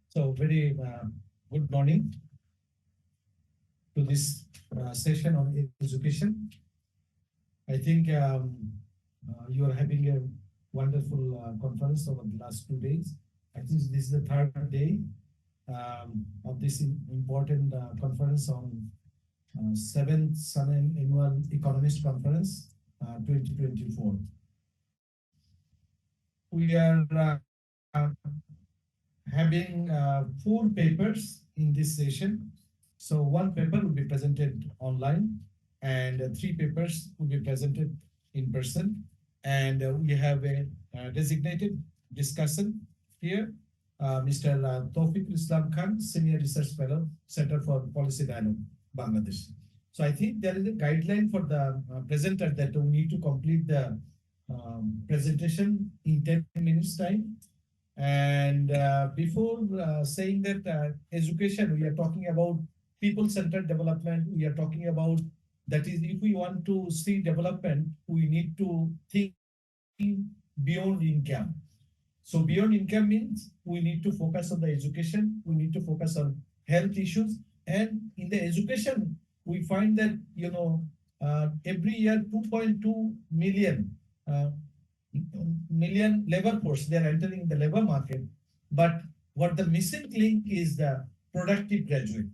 So very good morning to this session on education. I think you are having a wonderful conference over the last 2 days. I think this is the third day of this important conference on seventh Sun Annual Economist Conference 2024. We are having 4 papers in this session. So one paper will be presented online, and 3 papers will be presented in person. And we have a designated discussion here. Mr. Tawfiq Islam Khan, Senior Research Fellow, Center for Policy Dialogue, Bangladesh. So I think there is a guideline for the presenter that we need to complete the presentation in 10 minutes time. And before saying that education, we are talking about people-centered development. We are talking about that is, if we want to see development, we need to think beyond income. So beyond income means we need to focus on the education. We need to focus on health issues. And in the education, we find that, every year 2.2 million labor force, they are entering the labor market. But what the missing link is the productive graduate.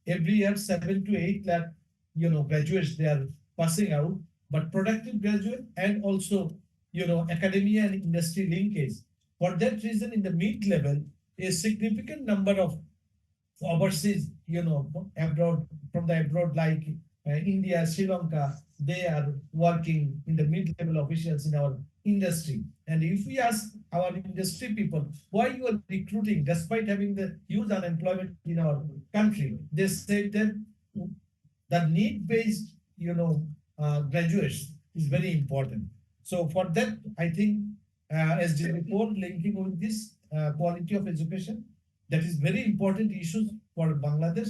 Every year, 7 to 8 lakh, graduates, they are passing out, but productive graduate and also, academia and industry linkage. For that reason, in the mid-level, a significant number of overseas, abroad, from the abroad, like India, Sri Lanka, they are working in the mid-level officials in our industry. And if we ask our industry people why you are recruiting despite having the huge unemployment in our country, they say that the need-based, graduates is very important. So for that, I think as the report linking with this quality of education, that is very important issues for Bangladesh.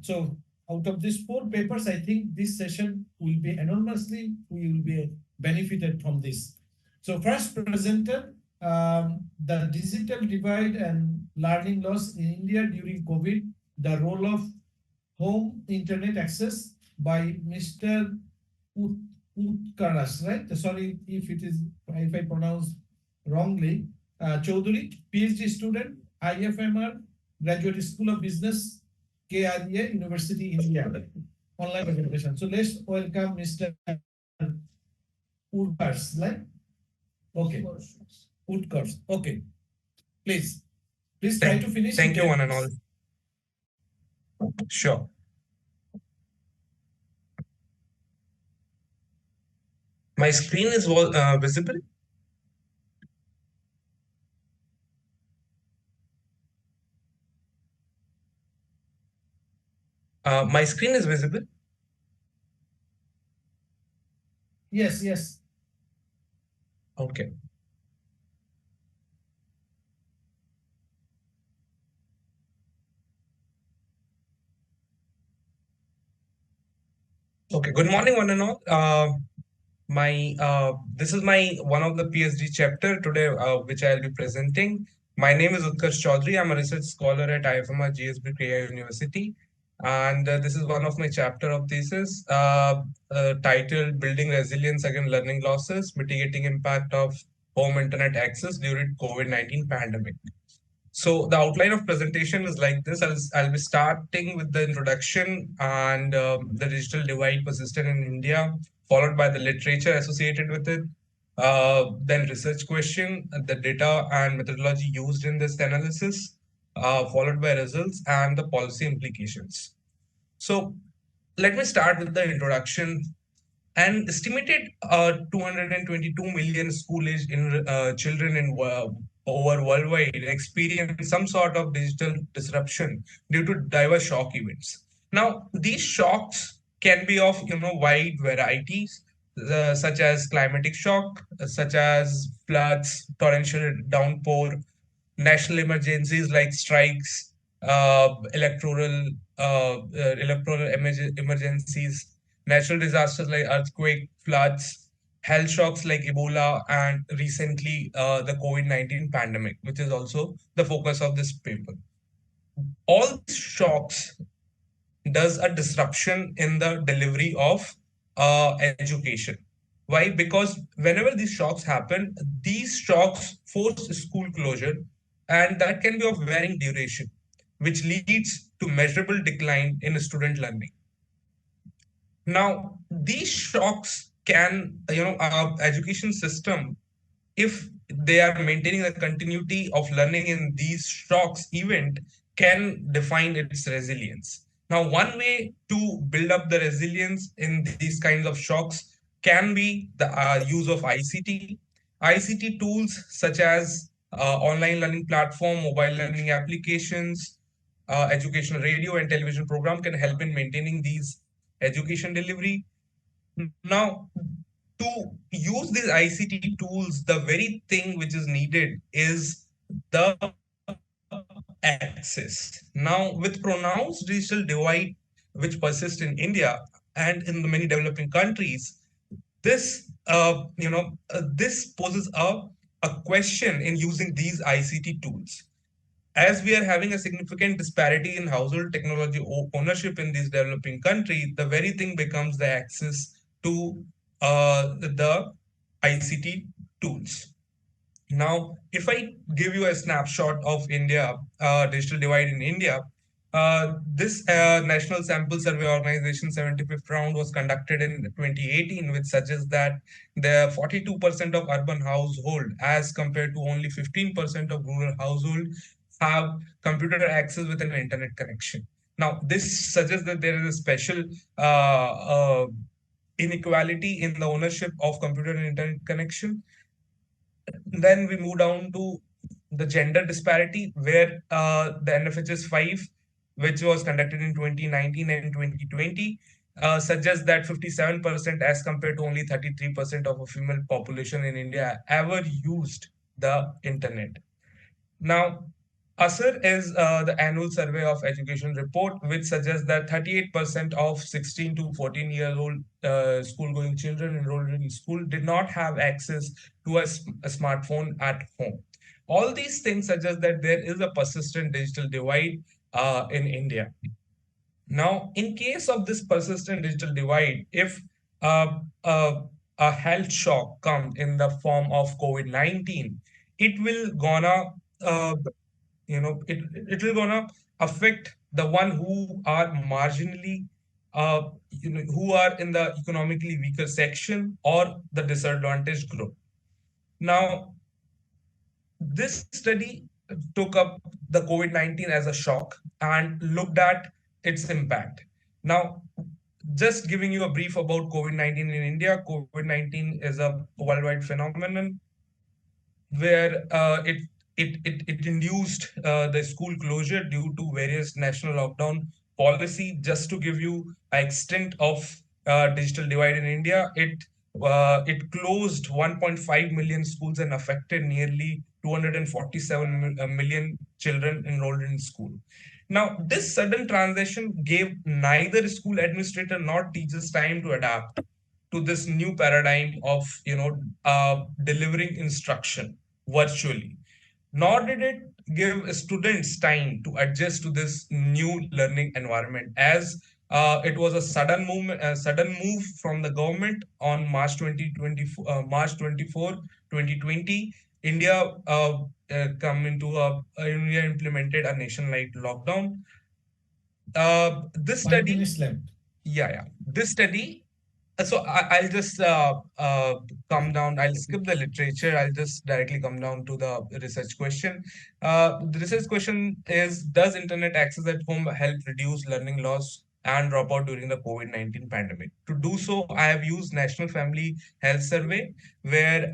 So out of these 4 papers, I think this session will be enormously, we will be benefited from this. So first presenter, the digital divide and learning loss in India during COVID, the role of home internet access by Mr. Utkaras, right? Sorry if I pronounce wrongly. Chaudhary, PhD student, IFMR, Graduate School of Business, KRA, University, India. Online presentation. So let's welcome Mr. Utkars, right? Okay. Utkars. Okay. Please try to finish. Thank you, one and all. Sure. My screen is visible. My screen is visible. Yes. Okay. Okay. Good morning, one and all. This is my one of the PhD chapter today, which I'll be presenting. My name is Utkarsh Chaudhary. I'm a research scholar at IFMR GSB Kriya University, and this is one of my chapter of thesis titled "Building Resilience Against Learning Losses: Mitigating Impact of Home Internet Access During COVID-19 Pandemic." So the outline of presentation is like this. I'll be starting with the introduction and the digital divide persistent in India, followed by the literature associated with it, then research question, the data and methodology used in this analysis, followed by results and the policy implications. So let me start with the introduction. An estimated 222 million school-aged children over worldwide experience some sort of digital disruption due to diverse shock events. Now, these shocks can be of wide varieties, such as climatic shock, such as floods, torrential downpour, national emergencies like strikes, electoral emergencies, natural disasters like earthquake, floods, health shocks like Ebola, and recently the COVID-19 pandemic, which is also the focus of this paper. All these shocks does a disruption in the delivery of education. Why? Because whenever these shocks happen, these shocks force school closure, and that can be of varying duration, which leads to measurable decline in student learning. Now, these shocks can, our education system, if they are maintaining the continuity of learning in these shocks event, can define its resilience. Now, one way to build up the resilience in these kinds of shocks can be the use of ICT. ICT tools such as online learning platform, mobile learning applications, educational radio and television program can help in maintaining these education delivery. Now, to use these ICT tools, the very thing which is needed is the access. Now, with pronounced digital divide, which persists in India and in the many developing countries, this poses a question in using these ICT tools. As we are having a significant disparity in household technology ownership in these developing countries, the very thing becomes the access to the ICT tools. Now, if I give you a snapshot of India, digital divide in India, this National Sample Survey Organization 75th round was conducted in 2018, which suggests that the 42% of urban household, as compared to only 15% of rural household, have computer access with an internet connection. Now, this suggests that there is a special inequality in the ownership of computer and internet connection. Then we move down to the gender disparity, where the NFHS 5, which was conducted in 2019 and 2020, suggests that 57%, as compared to only 33% of a female population in India, ever used the internet. Now, ASER is the annual survey of education report, which suggests that 38% of 16 to 14-year-old school-going children enrolled in school did not have access to a smartphone at home. All these things suggest that there is a persistent digital divide in India. Now, in case of this persistent digital divide, if uh, uh, a health shock comes in the form of COVID-19, it will gonna uh, it will gonna affect the one who are marginally who are in the economically weaker section or the disadvantaged group. Now, this study took up the COVID-19 as a shock and looked at its impact. Now, just giving you a brief about COVID-19 in India. COVID-19 is a worldwide phenomenon where it induced the school closure due to various national lockdown policy. Just to give you an extent of digital divide in India, it closed 1.5 million schools and affected nearly 247 million children enrolled in school. Now, this sudden transition gave neither school administrator nor teachers time to adapt to this new paradigm of delivering instruction virtually, nor did it give students time to adjust to this new learning environment, as it was a sudden move from the government on March 24 2020. India come into India implemented a nationwide lockdown. This 5 minutes study left. Yeah. This study. I'll just come down. I'll skip the literature. I'll just directly come down to the research question. The research question is: does internet access at home help reduce learning loss and dropout during the COVID-19 pandemic? To do so, I have used National Family Health Survey, where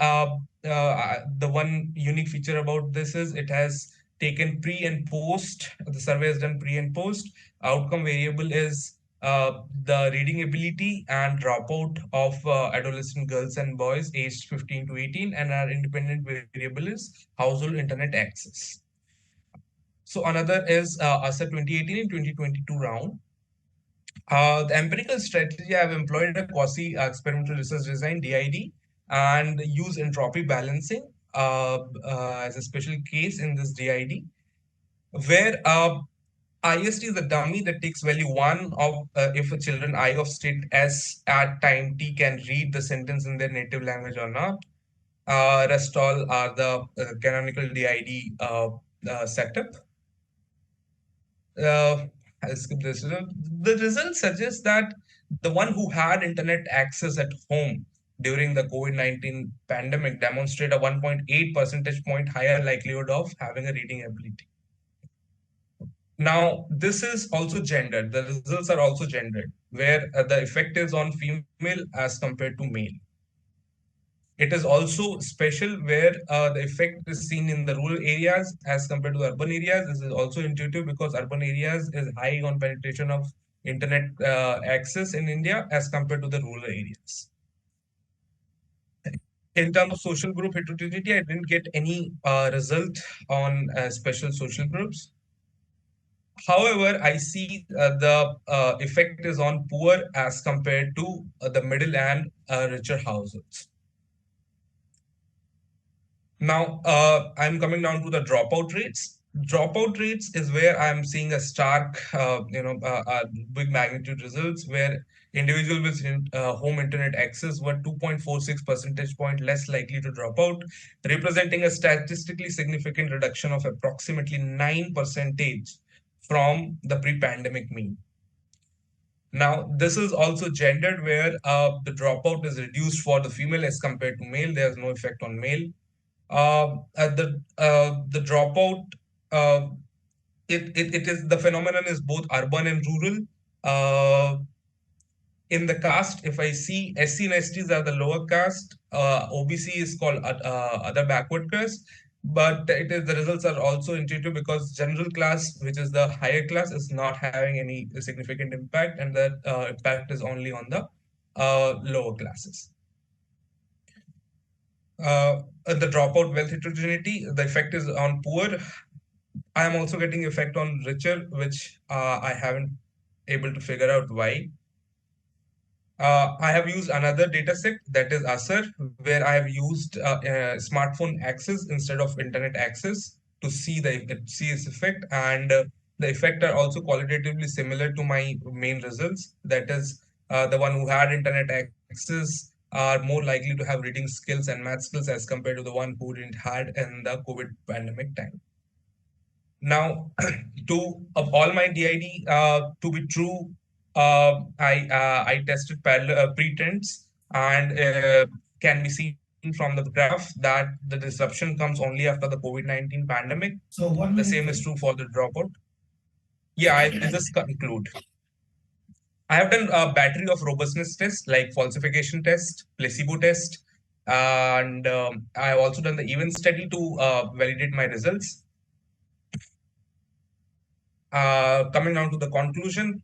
the one unique feature about this is it has taken pre and post. The survey has done pre and post. Outcome variable is the reading ability and dropout of adolescent girls and boys aged 15 to 18, and our independent variable is household internet access. So another is ASA 2018 and 2022 round. The empirical strategy, I have employed a quasi experimental research design, DID, and use entropy balancing as a special case in this DID, where IST is a dummy that takes value one of if a children I of state S at time t can read the sentence in their native language or not. Rest all are the canonical DID setup. I'll skip this. The result suggests that the one who had internet access at home during the COVID-19 pandemic demonstrate a 1.8 percentage point higher likelihood of having a reading ability. Now, this is also gendered. The results are also gendered, where the effect is on female as compared to male. It is also special where the effect is seen in the rural areas as compared to urban areas. This is also intuitive because urban areas is high on penetration of internet access in India as compared to the rural areas. In terms of social group heterogeneity, I didn't get any result on special social groups. However, I see the effect is on poor as compared to the middle and richer households. Now, I'm coming down to the dropout rates. Dropout rates is where I'm seeing a stark, big magnitude results where individual with home internet access were 2.46 percentage point less likely to drop out, representing a statistically significant reduction of approximately 9 percentage from the pre-pandemic mean. Now, this is also gendered where the dropout is reduced for the female as compared to male. There's no effect on male. The dropout, uh, it is the phenomenon is both urban and rural. In the caste, if I see SC and STs are the lower caste, OBC is called other backward caste, but it is the results are also intuitive because general class, which is the higher class, is not having any significant impact, and that impact is only on the lower classes. The dropout wealth heterogeneity, the effect is on poor. I am also getting effect on richer, which I haven't able to figure out why. I have used another data set that is ASER, where I have used smartphone access instead of internet access to see its effect, and the effect are also qualitatively similar to my main results. That is, the one who had internet access are more likely to have reading skills and math skills as compared to the one who didn't had in the COVID pandemic time. Now, to of all my DID to be true, I tested pretense and can be seen from the graph that the disruption comes only after the COVID-19 pandemic. So one The minute. same is true for the dropout. Yeah, I'll just conclude. I have done a battery of robustness tests like falsification test, placebo test, and I have also done the event study to validate my results. Coming down to the conclusion,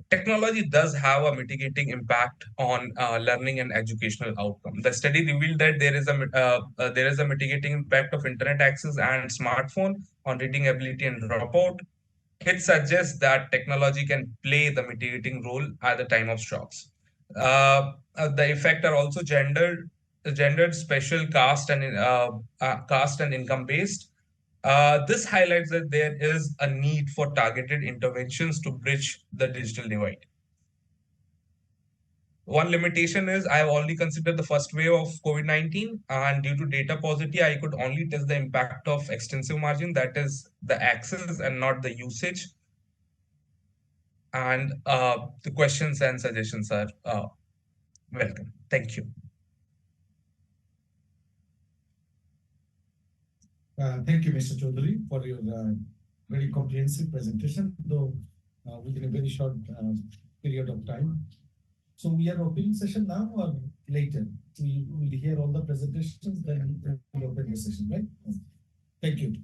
technology does have a mitigating impact on learning and educational outcome. The study revealed that there is a mitigating impact of internet access and smartphone on reading ability and dropout. It suggests that technology can play the mitigating role at the time of shocks. The effect are also gendered, special, caste and income based. This highlights that there is a need for targeted interventions to bridge the digital divide. One limitation is I have only considered the first wave of COVID-19, and due to data paucity, I could only test the impact of extensive margin, that is the access and not the usage. And the questions and suggestions are welcome. Thank you. Thank you, Mr. Chaudhary, for your very comprehensive presentation, though within a very short period of time. So we are opening session now or later? We will hear all the presentations, then we'll open the session, right? Thank you.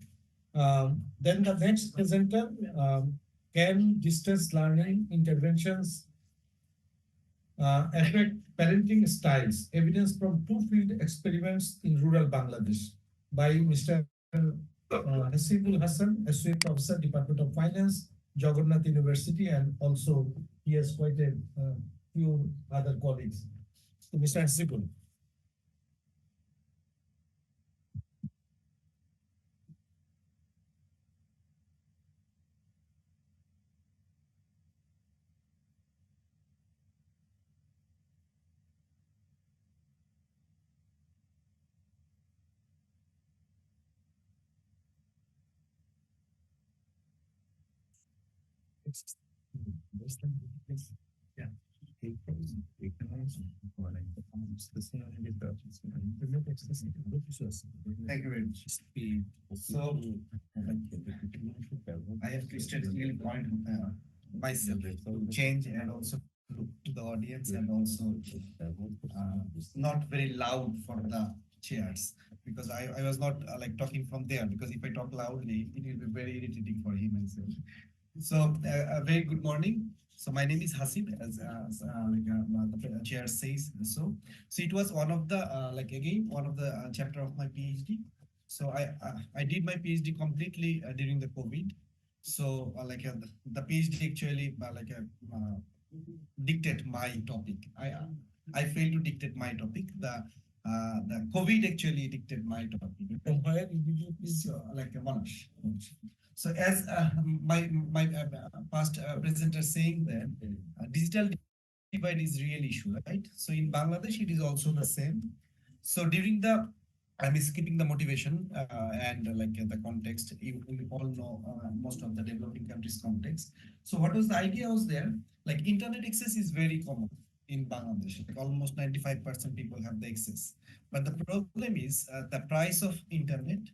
Then the next presenter, can distance learning interventions affect parenting styles? Evidence from two field experiments in rural Bangladesh by Mr. Hasibul Hassan, Associate Professor, Department of Finance, Jagannath University, and also he has quite a few other colleagues. So, Mr. Hasibul. Yeah. Thank you very much. So, I have twisted really point myself to change and also to the audience and also not very loud for the chairs because I was not talking from there because if I talk loudly it will be very irritating for him as well. So, a very good morning. So, my name is Hasib, the chair says so. So, it was one of the again one of the chapter of my PhD. So, I did my PhD completely during the COVID. So, the PhD actually dictate my topic. I failed to dictate my topic. The COVID actually dictated my topic. From where you is Monash. So as my past presenter saying that digital divide is real issue, right? So in Bangladesh it is also the same. So during the I'm skipping the motivation and the context. You all know most of the developing countries context. So what was the idea was there? Like internet access is very common in Bangladesh. Like almost 95% people have the access. But the problem is the price of internet,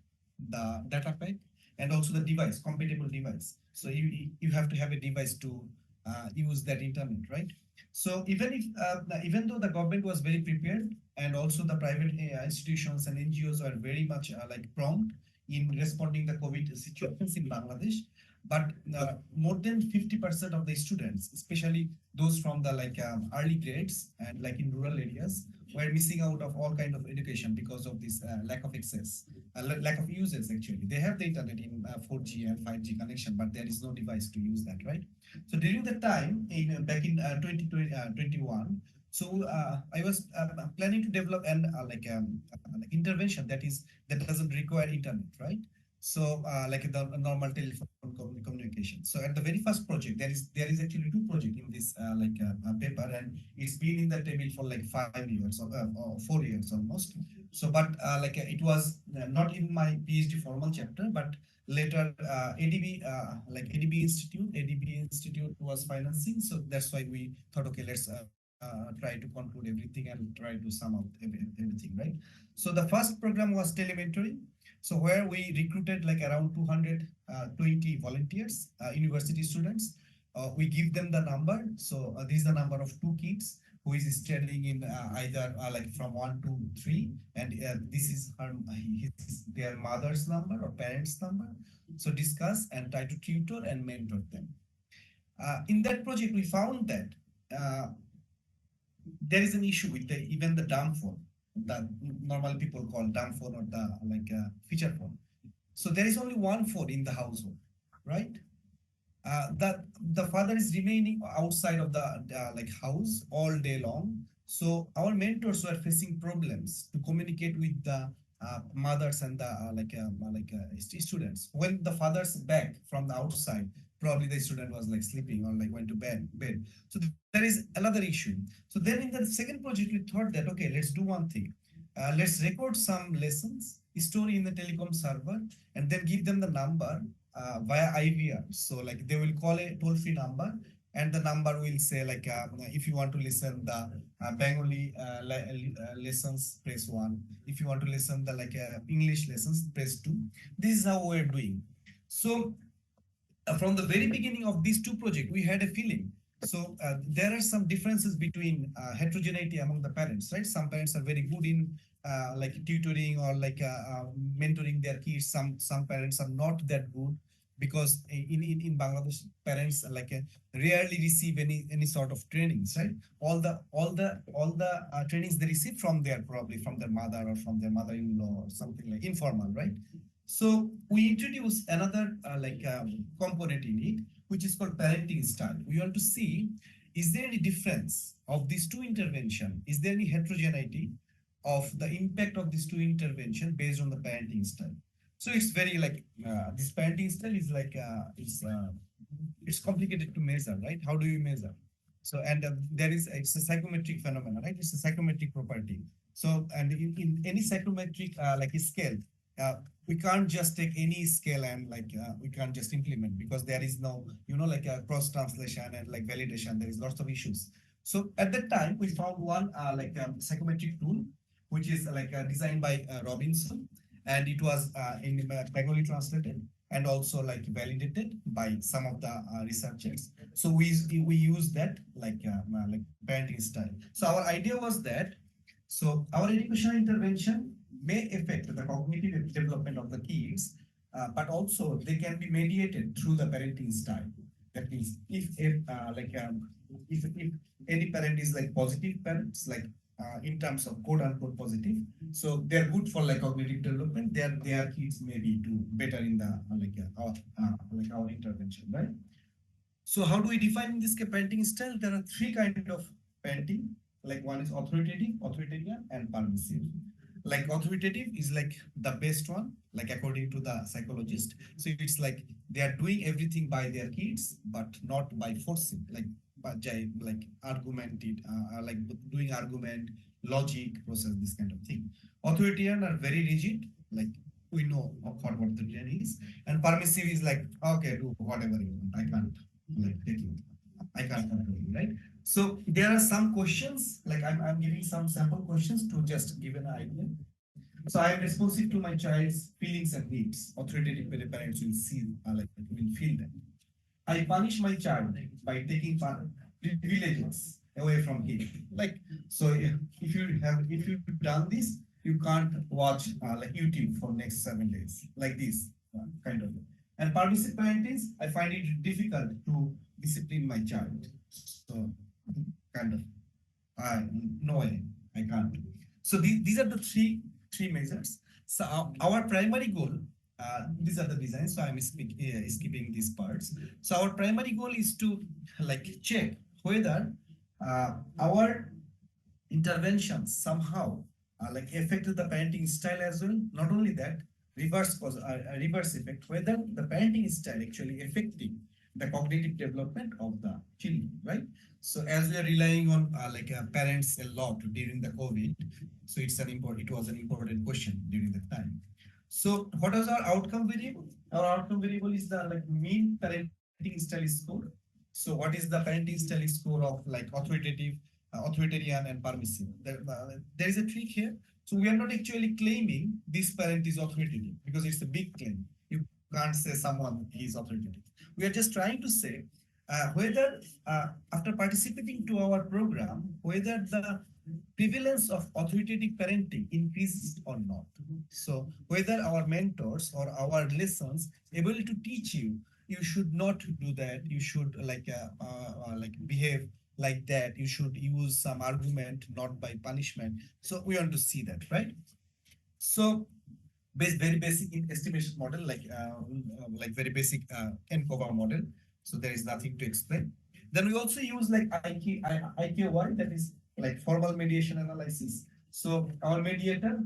the data pack, and also the device, compatible device. So you have to have a device to use that internet, right? So even though the government was very prepared and also the private institutions and NGOs are very much prompt in responding the COVID situations in Bangladesh, but more than 50% of the students, especially those from the early grades and like in rural areas, were missing out of all kind of education because of this lack of access, lack of users actually. They have the internet in 4G and 5G connection, but there is no device to use that, right? So during the time, back in 2021, so I was planning to develop an intervention that doesn't require internet, right? So like the normal telephone communication. So at the very first project, there is actually two projects in this paper, and it's been in the table for like 5 years or 4 years almost. So, but it was not in my PhD formal chapter, but later ADB ADB Institute was financing. So that's why we thought, okay, let's try to conclude everything and try to sum up everything, right? So the first program was telementoring. So where we recruited like around 220 volunteers, university students. We give them the number. So this is the number of two kids who is studying in either like from 1 to 3, and this is their mother's number or parents' number. So discuss and try to tutor and mentor them. In that project, we found that there is an issue with even the dumb phone that normal people call dumb phone or the feature phone. So there is only one phone in the household, right? That the father is remaining outside of the house all day long. So our mentors were facing problems to communicate with the mothers and the students. When the father's back from the outside, probably the student was like sleeping or like went to bed. So there is another issue. So then in the second project, we thought that okay, let's do one thing. Let's record some lessons, store in the telecom server, and then give them the number via IVR. So like they will call a toll-free number, and the number will say like if you want to listen the Bengali lessons, press 1. If you want to listen the English lessons, press 2. This is how we're doing. So from the very beginning of these two projects, we had a feeling. So there are some differences between heterogeneity among the parents, right? Some parents are very good in tutoring or mentoring their kids. Some parents are not that good because in Bangladesh, parents rarely receive any sort of trainings, right? All the trainings they receive from probably from their mother or from their mother-in-law or something like informal, right? So we introduce another component in it, which is called parenting style. We want to see, is there any difference of these two intervention? Is there any heterogeneity of the impact of these two intervention based on the parenting style? So it's very this parenting style is it's complicated to measure, right? How do you measure? So and it's a psychometric phenomenon, right? It's a psychometric property. So and in any psychometric scale, we can't just take any scale and we can't just implement, because there is no, like a cross translation and like validation. There is lots of issues. So at that time, we found one psychometric tool, which is designed by Robinson, and it was in Bengali translated and also like validated by some of the researchers. So we use that like parenting style. So our idea was that, so our educational intervention may affect the cognitive development of the kids, but also they can be mediated through the parenting style. That means if any parent is like positive parents, like in terms of quote unquote positive, so they're good for like cognitive development. Their kids may be do better in the our intervention, right? So how do we define this parenting style? There are three kind of parenting. Like one is authoritative, authoritarian, and permissive. Like authoritative is like the best one, like according to the psychologist. So it's like they are doing everything by their kids, but not by forcing, like argumented, like doing argument, logic, process, this kind of thing. Authoritarian are very rigid, like we know what authoritarian is, and permissive is like, okay, do whatever you want. I can't like take you. I can't control you, right? So there are some questions, like I'm giving some sample questions to just give an idea. So I am responsive to my child's feelings and needs. Authoritative parents will see, will feel that. I punish my child by taking privileges away from him. Like, so if you've done this, you can't watch like YouTube for next 7 days, like this kind of. And permissive parenting, I find it difficult to discipline my child. So kind of, no way, I can't. So these are the three measures. So our primary goal, these are the designs. So I'm skipping these parts. So our primary goal is to like check whether our interventions somehow like affected the parenting style as well. Not only that, reverse effect, whether the parenting style actually affecting the cognitive development of the children, right? So as we are relying on parents a lot during the COVID, so it was an important question during that time. So what was our outcome variable? Our outcome variable is the like mean parenting style score. So what is the parenting style score of like authoritative, authoritarian, and permissive? There is a trick here. So we are not actually claiming this parent is authoritative, because it's a big claim. You can't say someone is authoritative. We are just trying to say whether after participating to our program, whether the prevalence of authoritative parenting increases or not. So whether our mentors or our lessons able to teach you, you should not do that. You should like behave like that. You should use some argument, not by punishment. So we want to see that, right? So very basic estimation model, like very basic NCOVA model. So there is nothing to explain. Then we also use like IQY, that is like formal mediation analysis. So our mediator,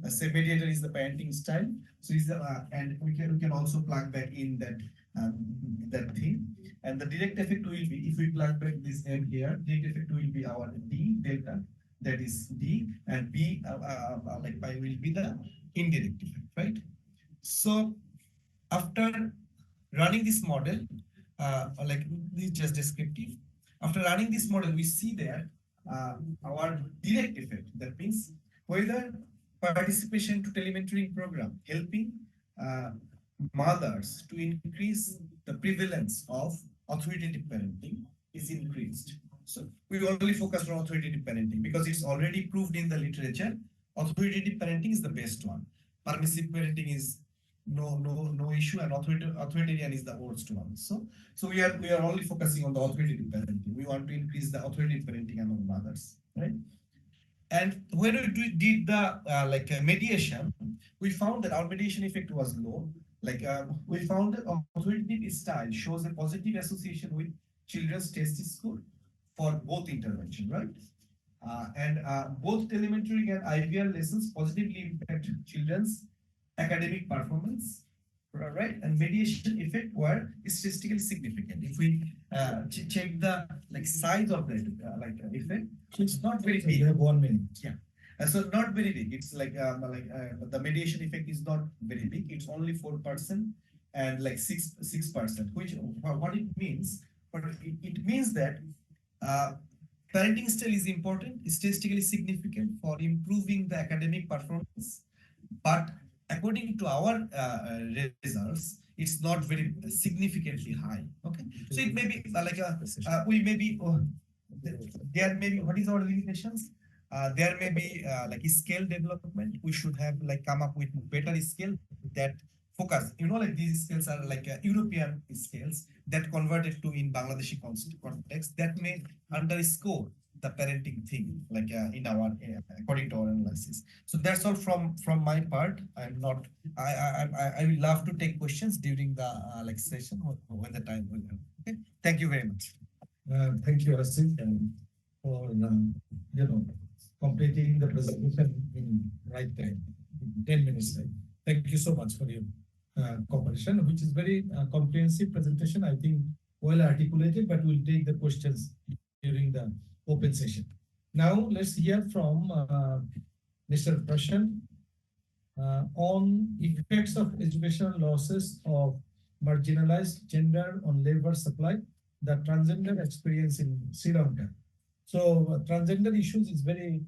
say mediator is the parenting style. So is the and we can also plug back in that thing. And the direct effect will be, if we plug back this M here, direct effect will be our D delta, that is D, and B like pi will be the indirect effect, right? So after running this model, like this is just descriptive. After running this model, we see that our direct effect, that means whether participation to telementoring program helping mothers to increase the prevalence of authoritative parenting is increased. So we only focused on authoritative parenting because it's already proved in the literature. Authoritative parenting is the best one. Permissive parenting is no issue, and authoritarian is the worst one. So we are only focusing on the authoritative parenting. We want to increase the authoritative parenting among mothers, right? And when we did the mediation, we found that our mediation effect was low. We found that authoritative style shows a positive association with children's test score for both intervention, right? And both telemetry and IVR lessons positively impact children's academic performance, right? And mediation effect were statistically significant. If we check the like size of the effect, it's not very big. You have 1 minute. Yeah. So not very big. It's like the mediation effect is not very big. It's only 4% and like 6%. Which what it means? But it means that uh, parenting style is important, statistically significant for improving the academic performance. But according to our results, it's not very significantly high. Okay, so it may be we may be there may be what is our limitations. There may be like scale development. We should have like come up with better scale that focus. You know, like these scales are like European scales that converted to in Bangladeshi context that may underscore the parenting thing, like in our according to our analysis. So that's all from my part. I'm not. I will love to take questions during the like session or when the time will come. Okay. Thank you very much. Thank you, Asif, for completing the presentation in right time, 10 minutes time. Thank you so much for your cooperation, which is very comprehensive presentation. I think well articulated, but we'll take the questions during the open session. Now let's hear from Mr. Prashant on effects of educational losses of marginalized gender on labor supply, the transgender experience in Sri Lanka. So transgender issues is very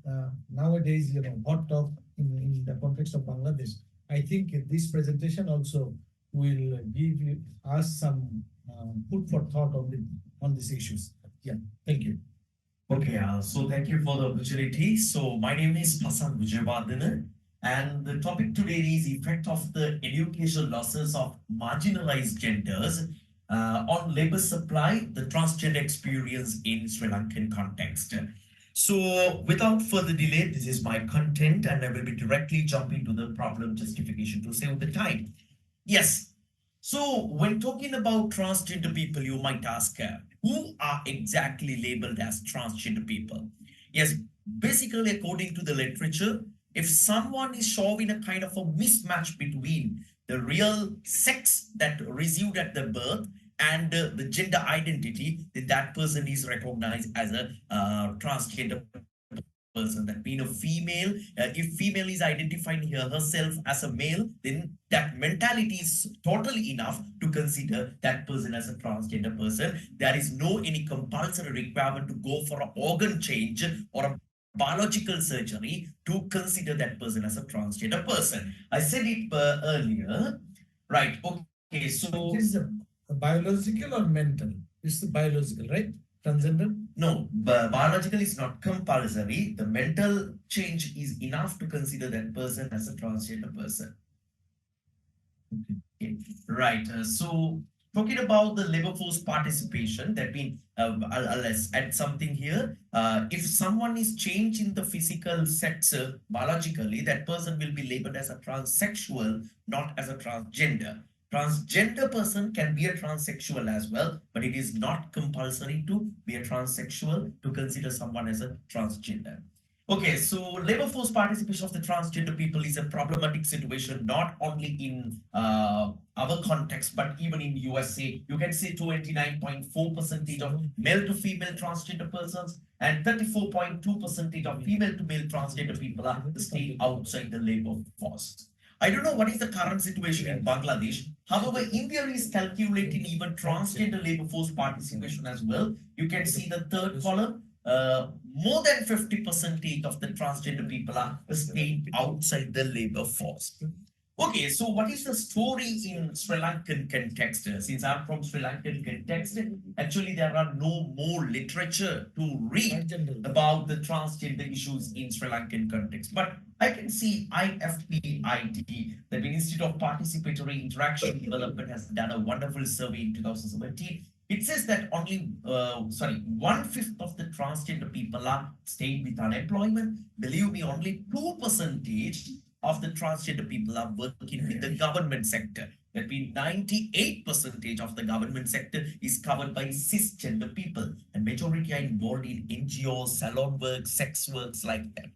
nowadays, hot talk in the context of Bangladesh. I think this presentation also will give us some food for thought on these issues. Yeah, thank you. Okay, so thank you for the opportunity. So my name is Prashant Vijayawardena, and the topic today is effect of the educational losses of marginalized genders on labor supply, the transgender experience in Sri Lankan context. So without further delay, this is my content and I will be directly jumping to the problem justification to save the time. Yes. So when talking about transgender people, you might ask, who are exactly labeled as transgender people? Yes, basically according to the literature, if someone is showing a kind of a mismatch between the real sex that received at the birth and the gender identity, that person is recognized as a transgender person. That means a female, if female is identifying herself as a male, then that mentality is totally enough to consider that person as a transgender person. There is no any compulsory requirement to go for an organ change or a biological surgery to consider that person as a transgender person. I said it earlier, right? Okay, so Is it a biological or mental? It's the biological, right? Transgender? no, biological is not compulsory. The mental change is enough to consider that person as a transgender person. Okay. Right. So talking about the labor force participation, that means I'll add something here. If someone is changed in the physical sex biologically, that person will be labeled as a transsexual, not as a transgender. Transgender person can be a transsexual as well, but it is not compulsory to be a transsexual to consider someone as a transgender. Okay, so labor force participation of the transgender people is a problematic situation, not only in our context, but even in USA. You can see 29.4% of male to female transgender persons and 34.2% of female to male transgender people are staying outside the labor force. I don't know what is the current situation in Bangladesh. However, India is calculating even transgender labor force participation as well. You can see the third column. More than 50% of the transgender people are staying outside the labor force. Okay, so what is the story in Sri Lankan context? Since I'm from Sri Lankan context, actually there are no more literature to read about the transgender issues in Sri Lankan context. But I can see IFPID, the Institute of Participatory Interaction Development, has done a wonderful survey in 2017. It says that only, 1/5 of the transgender people are staying with unemployment. Believe me, only 2% of the transgender people are working with the government sector. That means 98% of the government sector is covered by cisgender people, and majority are involved in NGOs, salon work, sex works like that.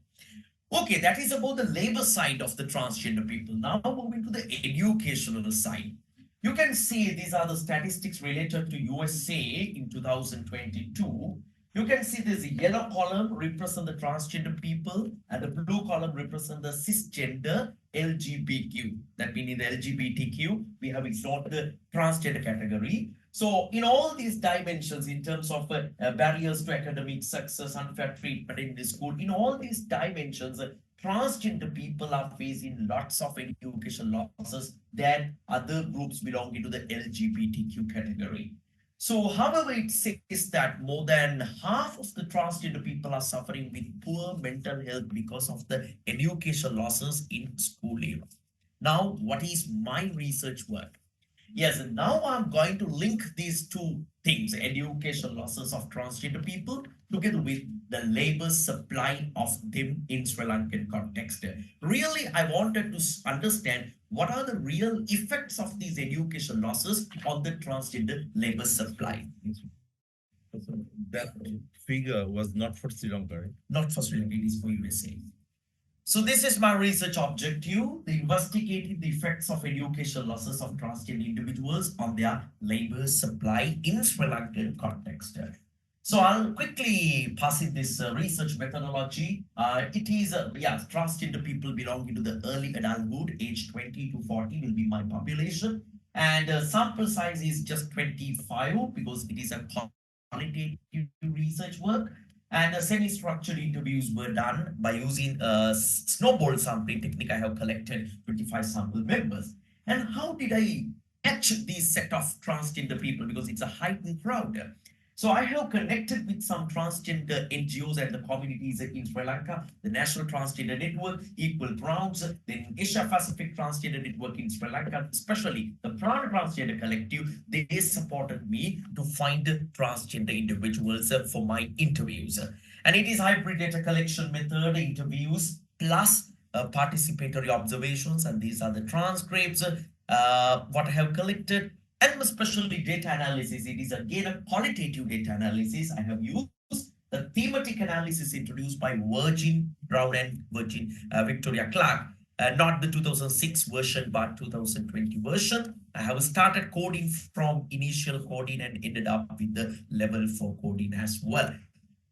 Okay, that is about the labor side of the transgender people. Now moving to the educational side. You can see these are the statistics related to USA in 2022. You can see this yellow column represent the transgender people and the blue column represent the cisgender LGBTQ. That means in the LGBTQ, we have ignored the transgender category. So in all these dimensions, in terms of barriers to academic success, unfair treatment in the school, in all these dimensions, transgender people are facing lots of education losses than other groups belonging to the LGBTQ category. So, however, it says that more than half of the transgender people are suffering with poor mental health because of the education losses in school era. Now, what is my research work? Yes, and now I'm going to link these two things, education losses of transgender people, together with the labor supply of them in Sri Lankan context. Really, I wanted to understand what are the real effects of these education losses on the transgender labor supply. That figure was not for Sri Lanka, right? Not for Sri Lanka, it is for USA. So this is my research objective, investigating the effects of education losses of transgender individuals on their labor supply in Sri Lankan context. So I'll quickly pass in this research methodology. It is, transgender people belonging to the early adulthood, age 20 to 40 will be my population. And sample size is just 25 because it is a qualitative research work. And semi-structured interviews were done by using a snowball sampling technique. I have collected 25 sample members. And how did I catch this set of transgender people? Because it's a heightened crowd. So I have connected with some transgender NGOs and the communities in Sri Lanka, the National Transgender Network, Equal Grounds, the Asia Pacific Transgender Network in Sri Lanka, especially the Prana Transgender Collective. They supported me to find transgender individuals for my interviews. And it is hybrid data collection method, interviews, plus participatory observations. And these are the transcripts, what I have collected. And especially data analysis, it is again a qualitative data analysis. I have used the thematic analysis introduced by Virgin Brown and Virgin Victoria Clark, not the 2006 version, but 2020 version. I have started coding from initial coding and ended up with the level 4 coding as well.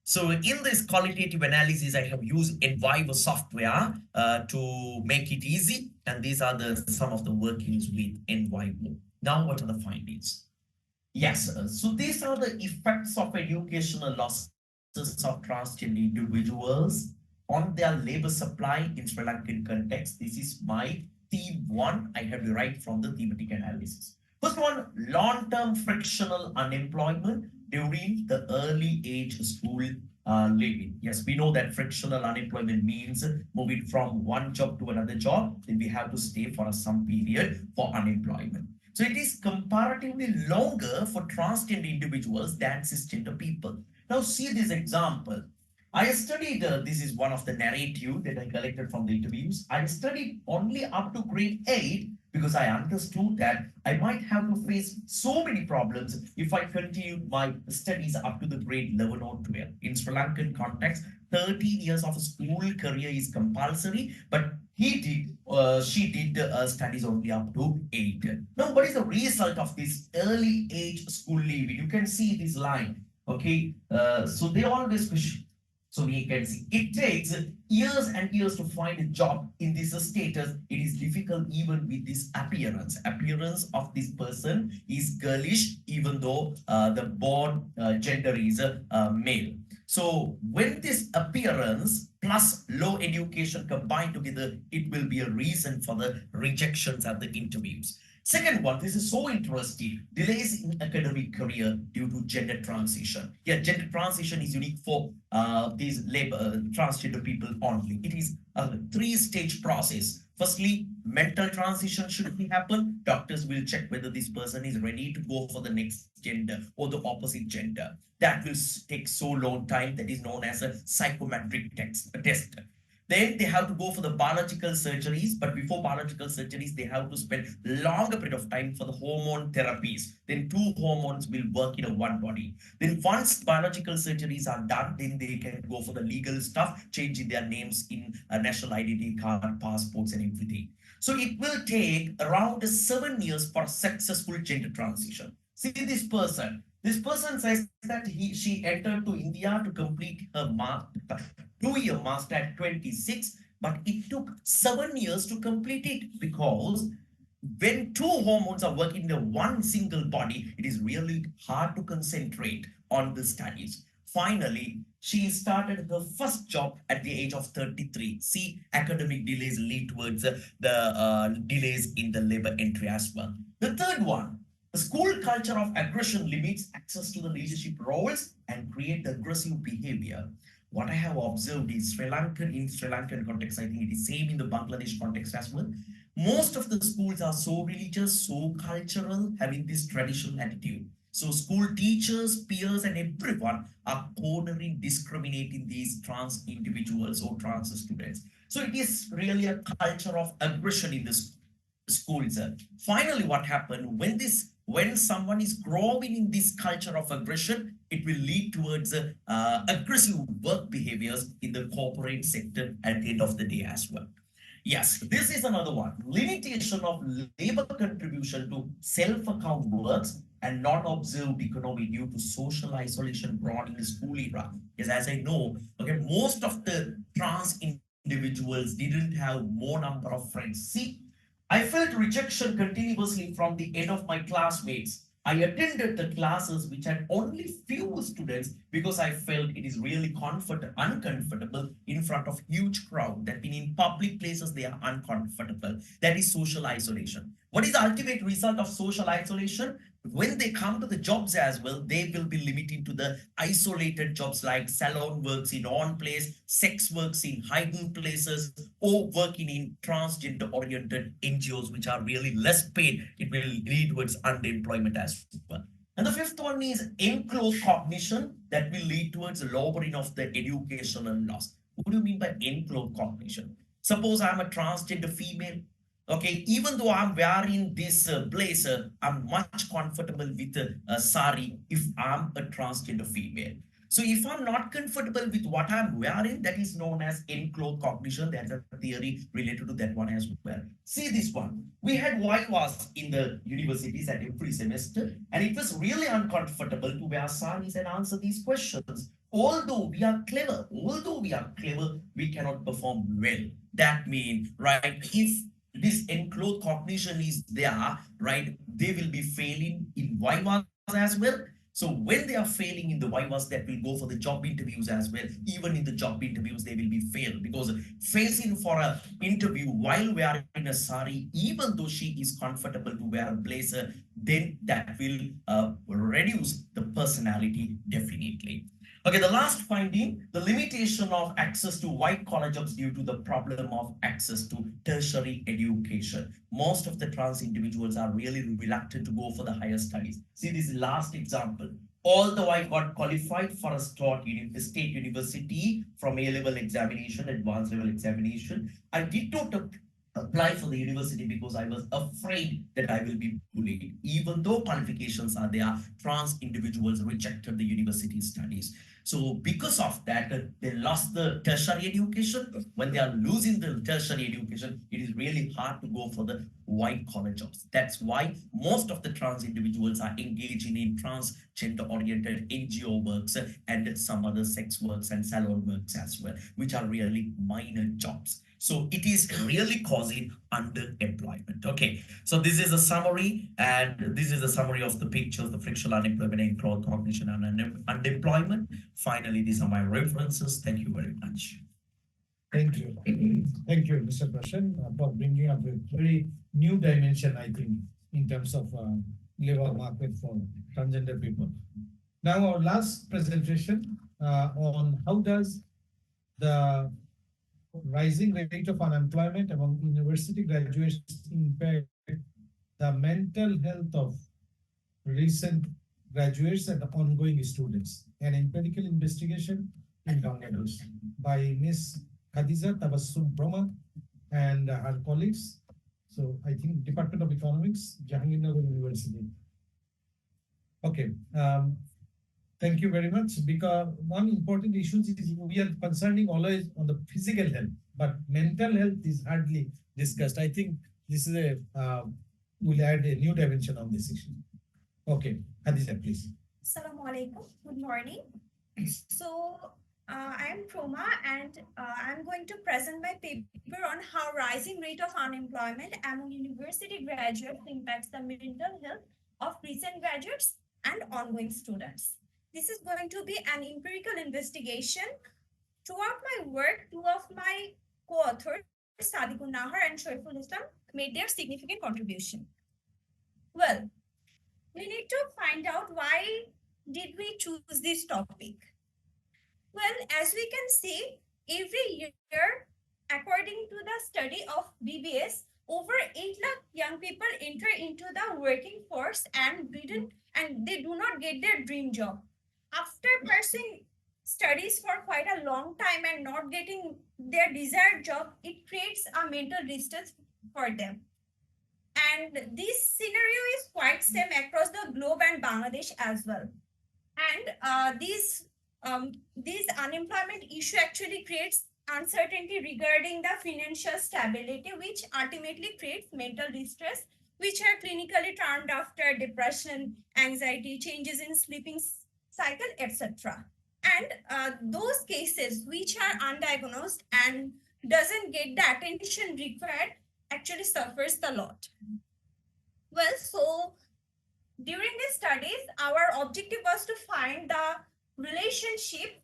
So in this qualitative analysis, I have used Envivo software to make it easy. And these are some of the workings with Envivo. Now, what are the findings? Yes, so these are the effects of educational losses of transgender individuals on their labor supply in Sri Lankan context. This is my theme 1. I have derived from the thematic analysis. First one, long-term frictional unemployment during the early age school living. Yes, we know that frictional unemployment means moving from one job to another job, then we have to stay for some period for unemployment. So it is comparatively longer for transgender individuals than cisgender people. Now see this example. I studied, this is one of the narrative that I collected from the interviews. I studied only up to grade 8 because I understood that I might have to face so many problems if I continued my studies up to the grade 11 or 12. In Sri Lankan context, 13 years of school career is compulsory, but she did studies only up to 8. Now, what is the result of this early age school leaving? You can see this line, okay? So they always push. So we can see it takes years and years to find a job in this status. It is difficult even with this appearance. Appearance of this person is girlish, even though the born gender is male. So when this appearance plus low education combined together, it will be a reason for the rejections at the interviews. Second one, this is so interesting, delays in academic career due to gender transition. Yeah, gender transition is unique for these transgender people only. It is a 3-stage process. Firstly, mental transition should happen. Doctors will check whether this person is ready to go for the next gender or the opposite gender. That will take so long time, that is known as a psychometric test. Then they have to go for the biological surgeries, but before biological surgeries, they have to spend longer period of time for the hormone therapies. Then 2 hormones will work in one body. Then once biological surgeries are done, then they can go for the legal stuff, changing their names in a national identity card, passports and everything. So it will take around 7 years for a successful gender transition. See this person. This person says that she entered to India to complete her 2-year master at 26, but it took 7 years to complete it because when two hormones are working in the one single body, it is really hard to concentrate on the studies. Finally, she started her first job at the age of 33. See, academic delays lead towards the delays in the labor entry as well. The third one, the school culture of aggression limits access to the leadership roles and create aggressive behavior. What I have observed is Sri Lankan context, I think it is same in the Bangladesh context as well. Most of the schools are so religious, so cultural, having this traditional attitude. So school teachers, peers, and everyone are cornering, discriminating these trans individuals or trans students. So it is really a culture of aggression in the schools. Finally, what happened when someone is growing in this culture of aggression, it will lead towards aggressive work behaviors in the corporate sector at the end of the day as well. Yes, this is another one. Limitation of labor contribution to self-account works and not observed economy due to social isolation brought in the school era. Yes, as I know, okay, most of the trans individuals didn't have more number of friends. See, I felt rejection continuously from the end of my classmates. I attended the classes which had only few students because I felt it is really uncomfortable in front of huge crowd. That means in public places they are uncomfortable. That is social isolation. What is the ultimate result of social isolation? When they come to the jobs as well, they will be limited to the isolated jobs like salon works in on place, sex works in hidden places, or working in transgender oriented NGOs, which are really less paid. It will lead towards unemployment as well. And the fifth one is enclosed cognition that will lead towards lowering of the educational loss. What do you mean by enclosed cognition? Suppose I'm a transgender female. Okay, even though I'm wearing this blazer, I'm much comfortable with a sari if I'm a transgender female. So if I'm not comfortable with what I'm wearing, that is known as enclosed cognition. There's a theory related to that one as well. See this one. We had vivas in the universities at every semester, and it was really uncomfortable to wear saris and answer these questions. Although we are clever, we cannot perform well. That means, right, if this enclosed cognition is there, right, they will be failing in vivas as well. So when they are failing in the vivas, that will go for the job interviews as well. Even in the job interviews, they will be failed because facing for an interview while wearing a sari, even though she is comfortable to wear a blazer, then that will reduce the personality definitely. Okay, the last finding, the limitation of access to white collar jobs due to the problem of access to tertiary education. Most of the trans individuals are really reluctant to go for the higher studies. See this last example. Although I got qualified for a state university from A-level examination, advanced level examination, I did not apply for the university because I was afraid that I will be bullied. Even though qualifications are there, trans individuals rejected the university studies. So because of that, they lost the tertiary education. When they are losing the tertiary education, it is really hard to go for the white collar jobs. That's why most of the trans individuals are engaging in transgender oriented NGO works and some other sex works and salon works as well, which are really minor jobs. So it is really causing underemployment. Okay, so this is a summary, and this is a summary of the pictures, the frictional unemployment, enclosed cognition, and unemployment. Finally, these are my references. Thank you very much. Thank you. Thank you, Mr. Prashan, for bringing up a very new dimension, I think, in terms of labor market for transgender people. Now, our last presentation on how does the rising rate of unemployment among university graduates impact the mental health of recent graduates and ongoing students, an empirical investigation in Bangladesh by Ms. Khadija Tabassum Brahma and her colleagues. So I think Department of Economics, Jahangirnagar University. Okay. Thank you very much. Because one important issue is we are concerning always on the physical health, but mental health is hardly discussed. I think this is we'll add a new dimension on this issue. Okay, Khadija, please. Assalamu alaikum. Good morning. So, I am Proma and I'm going to present my paper on how rising rate of unemployment among university graduates impacts the mental health of recent graduates and ongoing students. This is going to be an empirical investigation. Throughout my work, two of my co-authors, Sadiqun Nahar and Shoiful Islam, made their significant contribution. Well, we need to find out why did we choose this topic. Well, as we can see, every year, according to the study of BBS, over 8 lakh young people enter into the working force and they do not get their dream job. After pursuing studies for quite a long time and not getting their desired job, it creates a mental distress for them. And this scenario is quite same across the globe and Bangladesh as well. And this unemployment issue actually creates uncertainty regarding the financial stability, which ultimately creates mental distress, which are clinically termed after depression, anxiety, changes in sleeping cycle, etc. And those cases which are undiagnosed and doesn't get the attention required actually suffers a lot. Well, so during these studies, our objective was to find the relationship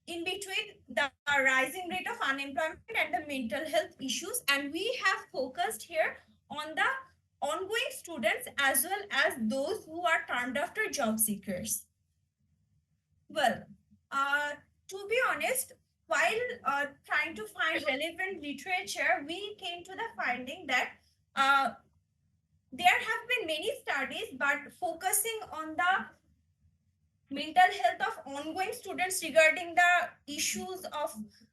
in between the rising rate of unemployment and the mental health issues. And we have focused here on the ongoing students as well as those who are termed after job seekers. Well, to be honest, while trying to find relevant literature, we came to the finding that there have been many studies, but focusing on the mental health of ongoing students regarding the issues of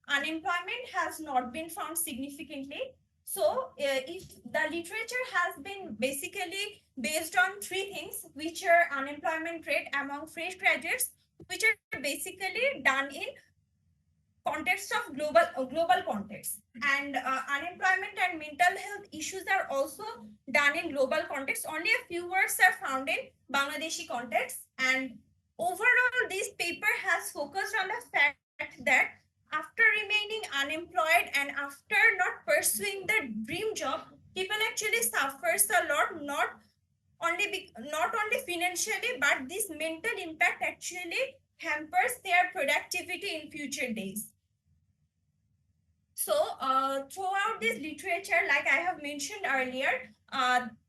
unemployment has not been found significantly. So, if the literature has been basically based on three things, which are unemployment rate among fresh graduates, which are basically done in context of global context, and unemployment and mental health issues are also done in global context. Only a few words are found in Bangladeshi context, and overall this paper has focused on the fact that after remaining unemployed and after not pursuing the dream job, people actually suffers a lot, not only financially, but this mental impact actually hampers their productivity in future days. So, throughout this literature, like I have mentioned earlier,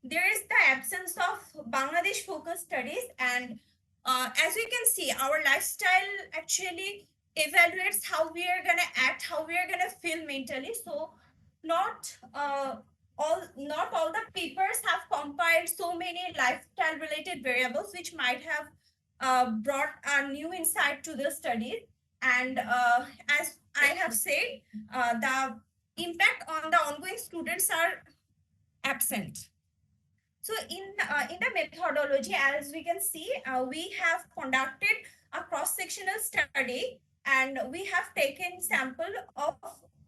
there is the absence of Bangladesh focused studies. And as we can see, our lifestyle actually evaluates how we are going to act, how we are going to feel mentally. So, not not all the papers have compiled so many lifestyle related variables, which might have brought a new insight to the studies. And as I have said, the impact on the ongoing students are absent. So in the methodology, as we can see, we have conducted a cross-sectional study, and we have taken sample of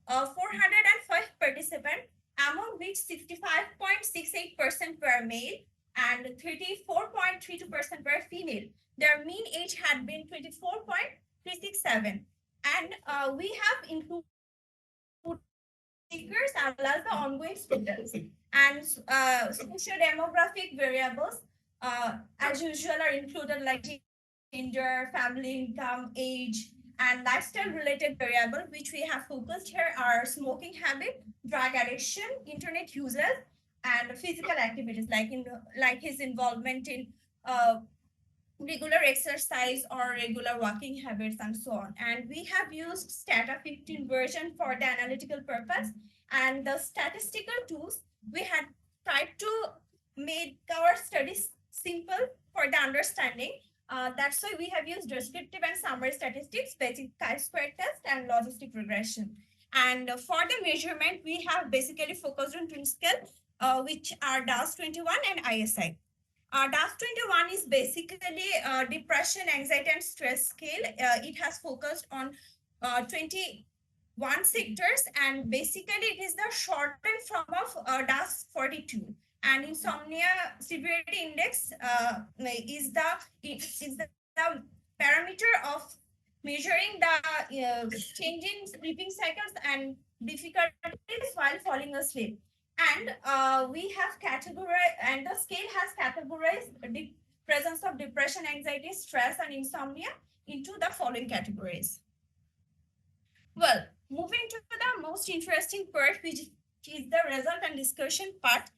405 participants, among which 65.68% were male and 34.32% were female. Their mean age had been 24.367, and we have included seekers as well as the ongoing students. And social demographic variables, as usual, are included like gender, family income, age, and lifestyle related variable, which we have focused here are smoking habit, drug addiction, internet users, and physical activities like his involvement in regular exercise or regular walking habits and so on. And we have used Stata 15 version for the analytical purpose, and the statistical tools we had tried to make our studies simple for the understanding. That's why we have used descriptive and summary statistics, basic chi-square test, and logistic regression. And for the measurement, we have basically focused on twin scale, which are DAS 21 and ISI. DAS 21 is basically depression, anxiety, and stress scale. It has focused on 21 sectors, and basically it is the shortened form of DAS 42. And insomnia severity index is the the parameter of measuring the changing sleeping cycles and difficulties while falling asleep. And we have categorized, and the scale has categorized the presence of depression, anxiety, stress, and insomnia into the following categories. Well, moving to the most interesting part, which is the result and discussion part.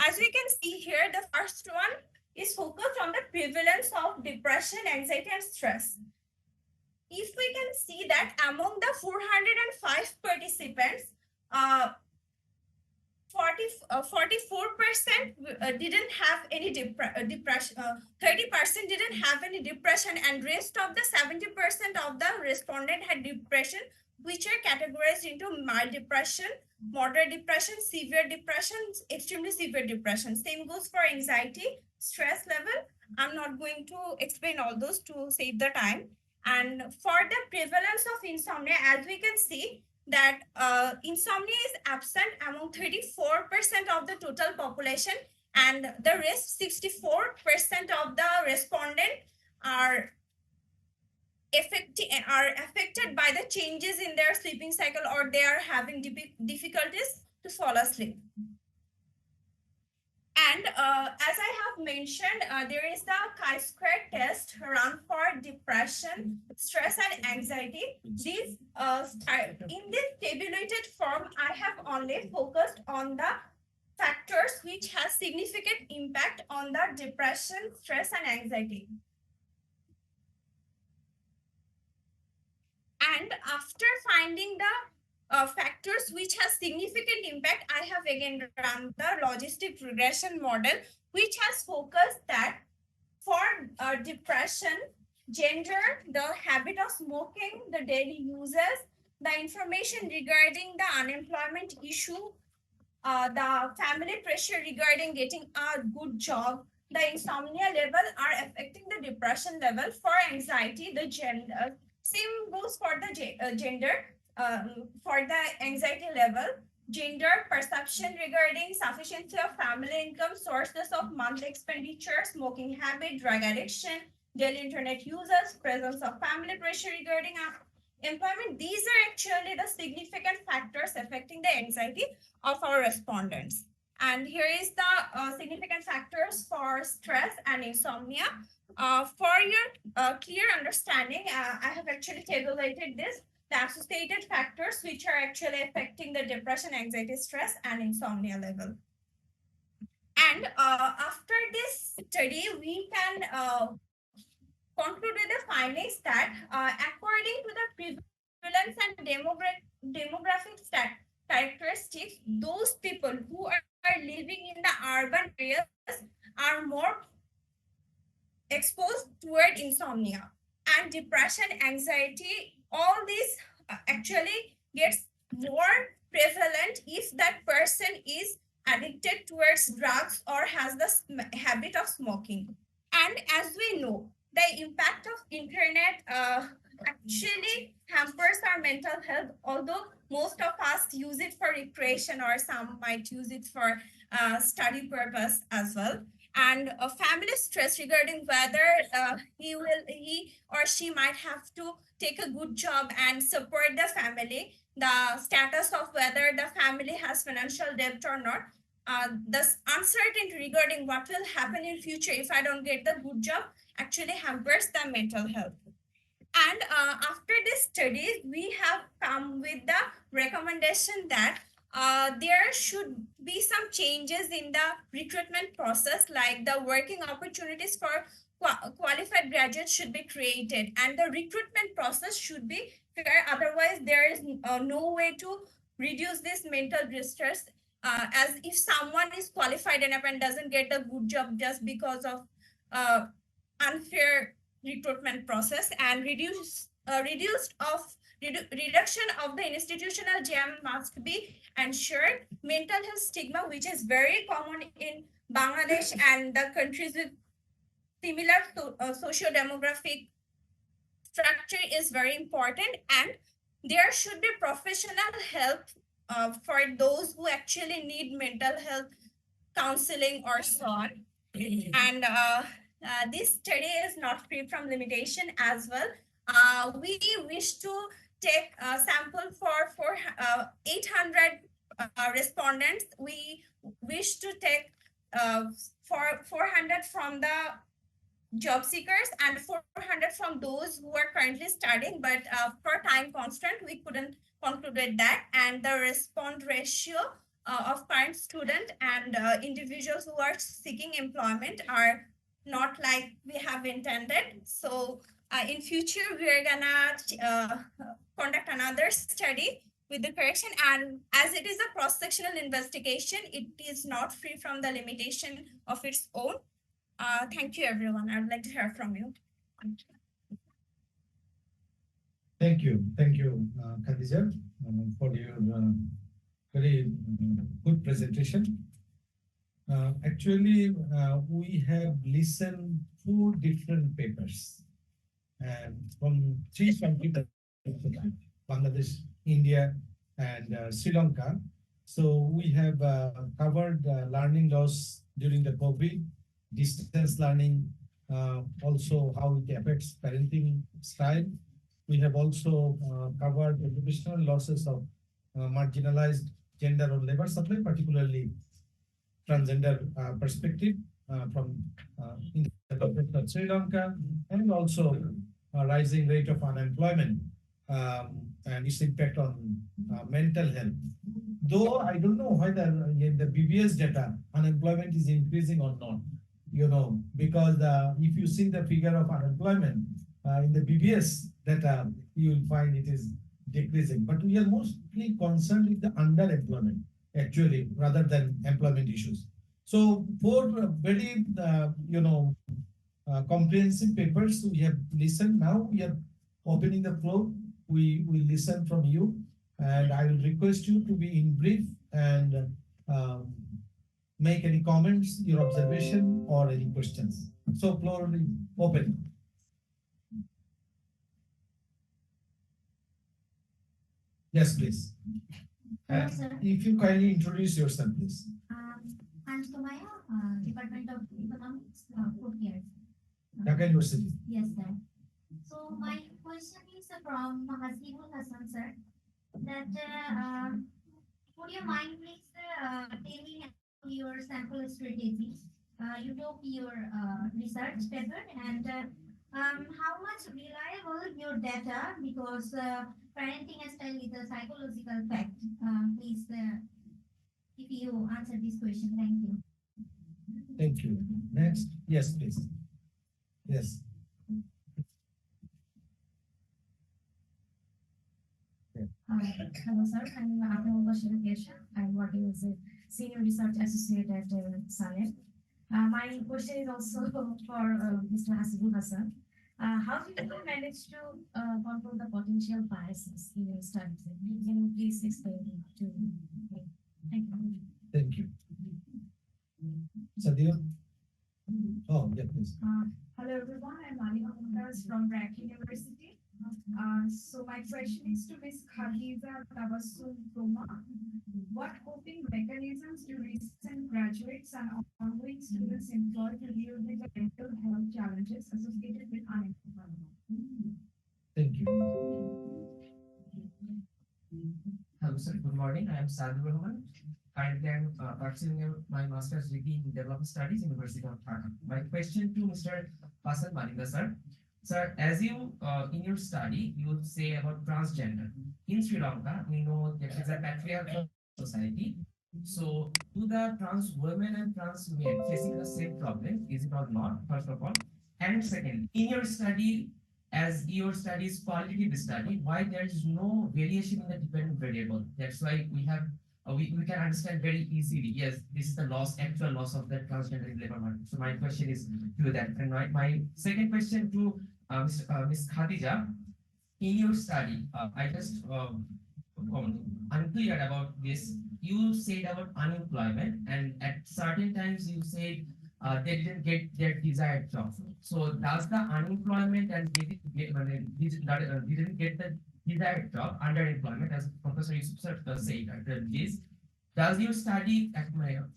As we can see here, the first one is focused on the prevalence of depression, anxiety, and stress. If we can see that among the 405 participants, 44% didn't have any depression, 30% didn't have any depression, and rest of the 70% of the respondent had depression, which are categorized into mild depression, moderate depression, severe depression, extremely severe depression. Same goes for anxiety, stress level. I'm not going to explain all those to save the time. And for the prevalence of insomnia, as we can see, that insomnia is absent among 34% of the total population, and the rest 64% of the respondent are affected by the changes in their sleeping cycle, or they are having difficulties to fall asleep. And as I have mentioned, there is the chi-square test run for depression, stress, and anxiety. These in this tabulated form, I have only focused on the factors which has significant impact on the depression, stress, and anxiety. And after finding the factors which has significant impact, I have again run the logistic regression model, which has focused that for depression, gender, the habit of smoking, the daily uses, the information regarding the unemployment issue, the family pressure regarding getting a good job, the insomnia level are affecting the depression level. For anxiety, the gender, same goes for the gender. For the anxiety level, gender, perception regarding sufficiency of family income, sources of monthly expenditure, smoking habit, drug addiction, daily internet users, presence of family pressure regarding employment. These are actually the significant factors affecting the anxiety of our respondents. And here is the significant factors for stress and insomnia. For your clear understanding, I have actually tabulated this, the associated factors which are actually affecting the depression, anxiety, stress, and insomnia level. And after this study, we can conclude with the findings that according to the prevalence and demographic characteristics, those people who are living in the urban areas are more exposed toward insomnia and depression, anxiety. All this actually gets more prevalent if that person is addicted towards drugs or has the habit of smoking. And as we know, the impact of internet actually hampers our mental health, although most of us use it for recreation, or some might use it for study purpose as well. And family stress regarding whether he or she might have to take a good job and support the family, the status of whether the family has financial debt or not, the uncertainty regarding what will happen in future if I don't get the good job actually hampers the mental health. And after this studies, we have come with the recommendation that there should be some changes in the recruitment process, like the working opportunities for qualified graduates should be created, and the recruitment process should be fair. Otherwise, there is no way to reduce this mental distress, as if someone is qualified enough and doesn't get a good job just because of unfair recruitment process, and reduction of the institutional jam must be ensured. Mental health stigma, which is very common in Bangladesh and the countries with similar socio-demographic structure, is very important, and there should be professional help for those who actually need mental health counseling or so on. And this study is not free from limitation as well. We wish to take a sample for 800 respondents. We wish to take for 400 from the job seekers and 400 from those who are currently studying, but for time constraint we couldn't conclude that, and the response ratio of current student and individuals who are seeking employment are not like we have intended. So in future we are gonna conduct another study with the correction, and as it is a cross-sectional investigation, it is not free from the limitation of its own. Thank you, everyone. I would like to hear from you. Thank you. Thank you, Khadija, for your very good presentation. Actually, we have listened 4 different papers from 3 countries, Bangladesh, India, and Sri Lanka. So we have covered learning loss during the COVID, distance learning, also how it affects parenting style. We have also covered educational losses of marginalized gender or labor supply, particularly transgender perspective from in the context of Sri Lanka, and also rising rate of unemployment and its impact on mental health. Though I don't know whether in the BBS data unemployment is increasing or not, because if you see the figure of unemployment in the BBS data, you will find it is decreasing. But we are mostly concerned with the underemployment, actually, rather than employment issues. So, 4 very, comprehensive papers we have listened. Now we are opening the floor. We will listen from you, and I will request you to be in brief and make any comments, your observation, or any questions. So, floor is open. Yes, please. Hello, sir. If you kindly introduce yourself, please. I'm Sumaya, Department of Economics, 4th year. Dhaka University. Yes, sir. So my question is from Hasibul Hassan, sir. That would you mind please telling your sample strategy? You took your research paper and how much reliable your data, because parenting style is a psychological fact. Please, if you answer this question, thank you. Thank you. Next. Yes, please. Yes. Hello, sir. I'm Abdul Bashir Kesha. I'm working as a senior research associate at SAEC. My question is also for Mr. Hasibul Hassan. How did you manage to control the potential biases in your studies? Can you please explain it to me? Thank you. Thank you. Sadia? Oh, yeah, please. Hello, everyone. I'm Alima Mumtaz from Breakout University. So my question is to Ms. Khadija Tabassum Proma. What coping mechanisms do recent graduates and ongoing students employ to deal with the mental health challenges associated with unemployment? Thank you. Hello, sir. Good morning. I am Sadur Rahman. Currently, I am pursuing my master's degree in development studies, University of Dhaka. My question to Mr. Hassan Malinda, sir. Sir, as you in your study, you would say about transgender. In Sri Lanka, we know that it's a patriarchal society. So, do the trans women and trans men facing the same problem? Is it or not? First of all, and second, in your study, as your study is qualitative study, why there is no variation in the dependent variable? That's why we have we can understand very easily. Yes, this is the actual loss of the transgender in labor market. So my question is to that. And my second question to Ms. Khadija, in your study, I just unclear about this. You said about unemployment, and at certain times you said they didn't get their desired job. So does the unemployment and didn't get the desired job, underemployment, as Professor Yusuf said, this, does your study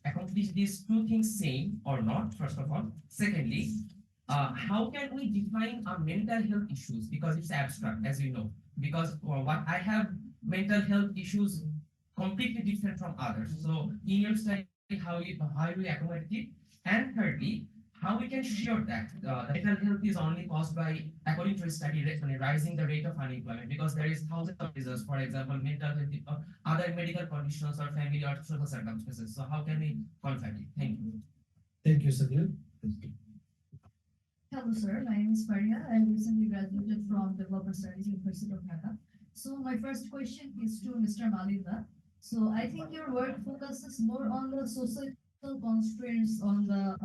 accomplish these 2 things same or not? First of all, secondly, how can we define our mental health issues? Because it's abstract, as you know. Because what I have mental health issues completely different from others. So in your study, how you accommodate it? And thirdly, how we can sure that the mental health is only caused by, according to a study, rising the rate of unemployment, because there is thousands of reasons, for example, mental health, other medical conditions or family or social circumstances. So how can we confront it? Thank you. Thank you, Sadhu. Hello, sir. My name is Faria. I recently graduated from Developer Studies, University of Dhaka. So my first question is to Mr. Malinda. So I think your work focuses more on the societal constraints on the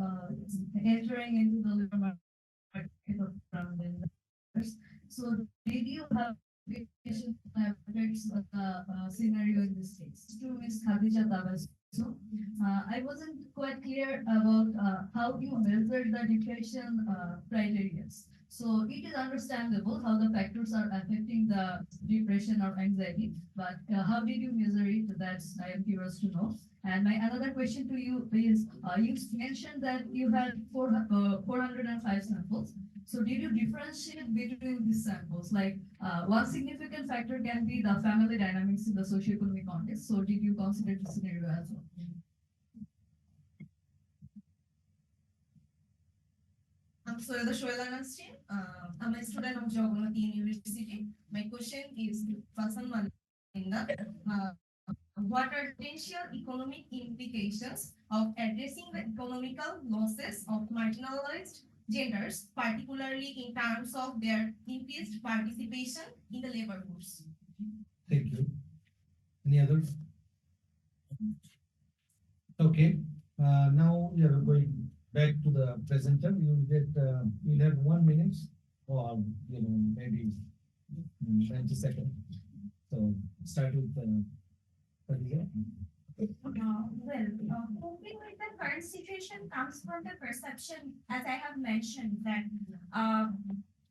entering into the labor market of transgenders. So did you have scenario in this case? To Ms. Khadija Tabas. So I wasn't quite clear about how you measure the depression criteria. So it is understandable how the factors are affecting the depression or anxiety, but how did you measure it? That's I am curious to know. And my another question to you is, you mentioned that you had 405 samples. So did you differentiate between these samples? Like one significant factor can be the family dynamics in the socioeconomic context. So did you consider this scenario as well? I'm Soyada Shoela Nasrin. I'm a student of Geography University. My question is Fasan Malinda. What are potential economic implications of addressing the economical losses of marginalized genders, particularly in terms of their increased participation in the labor force? Thank you. Any others? Okay. Now we are going back to the presenter. You'll get you'll have 1 minute or maybe 90 seconds. So start with Khadija. Coping with the current situation comes from the perception, as I have mentioned, that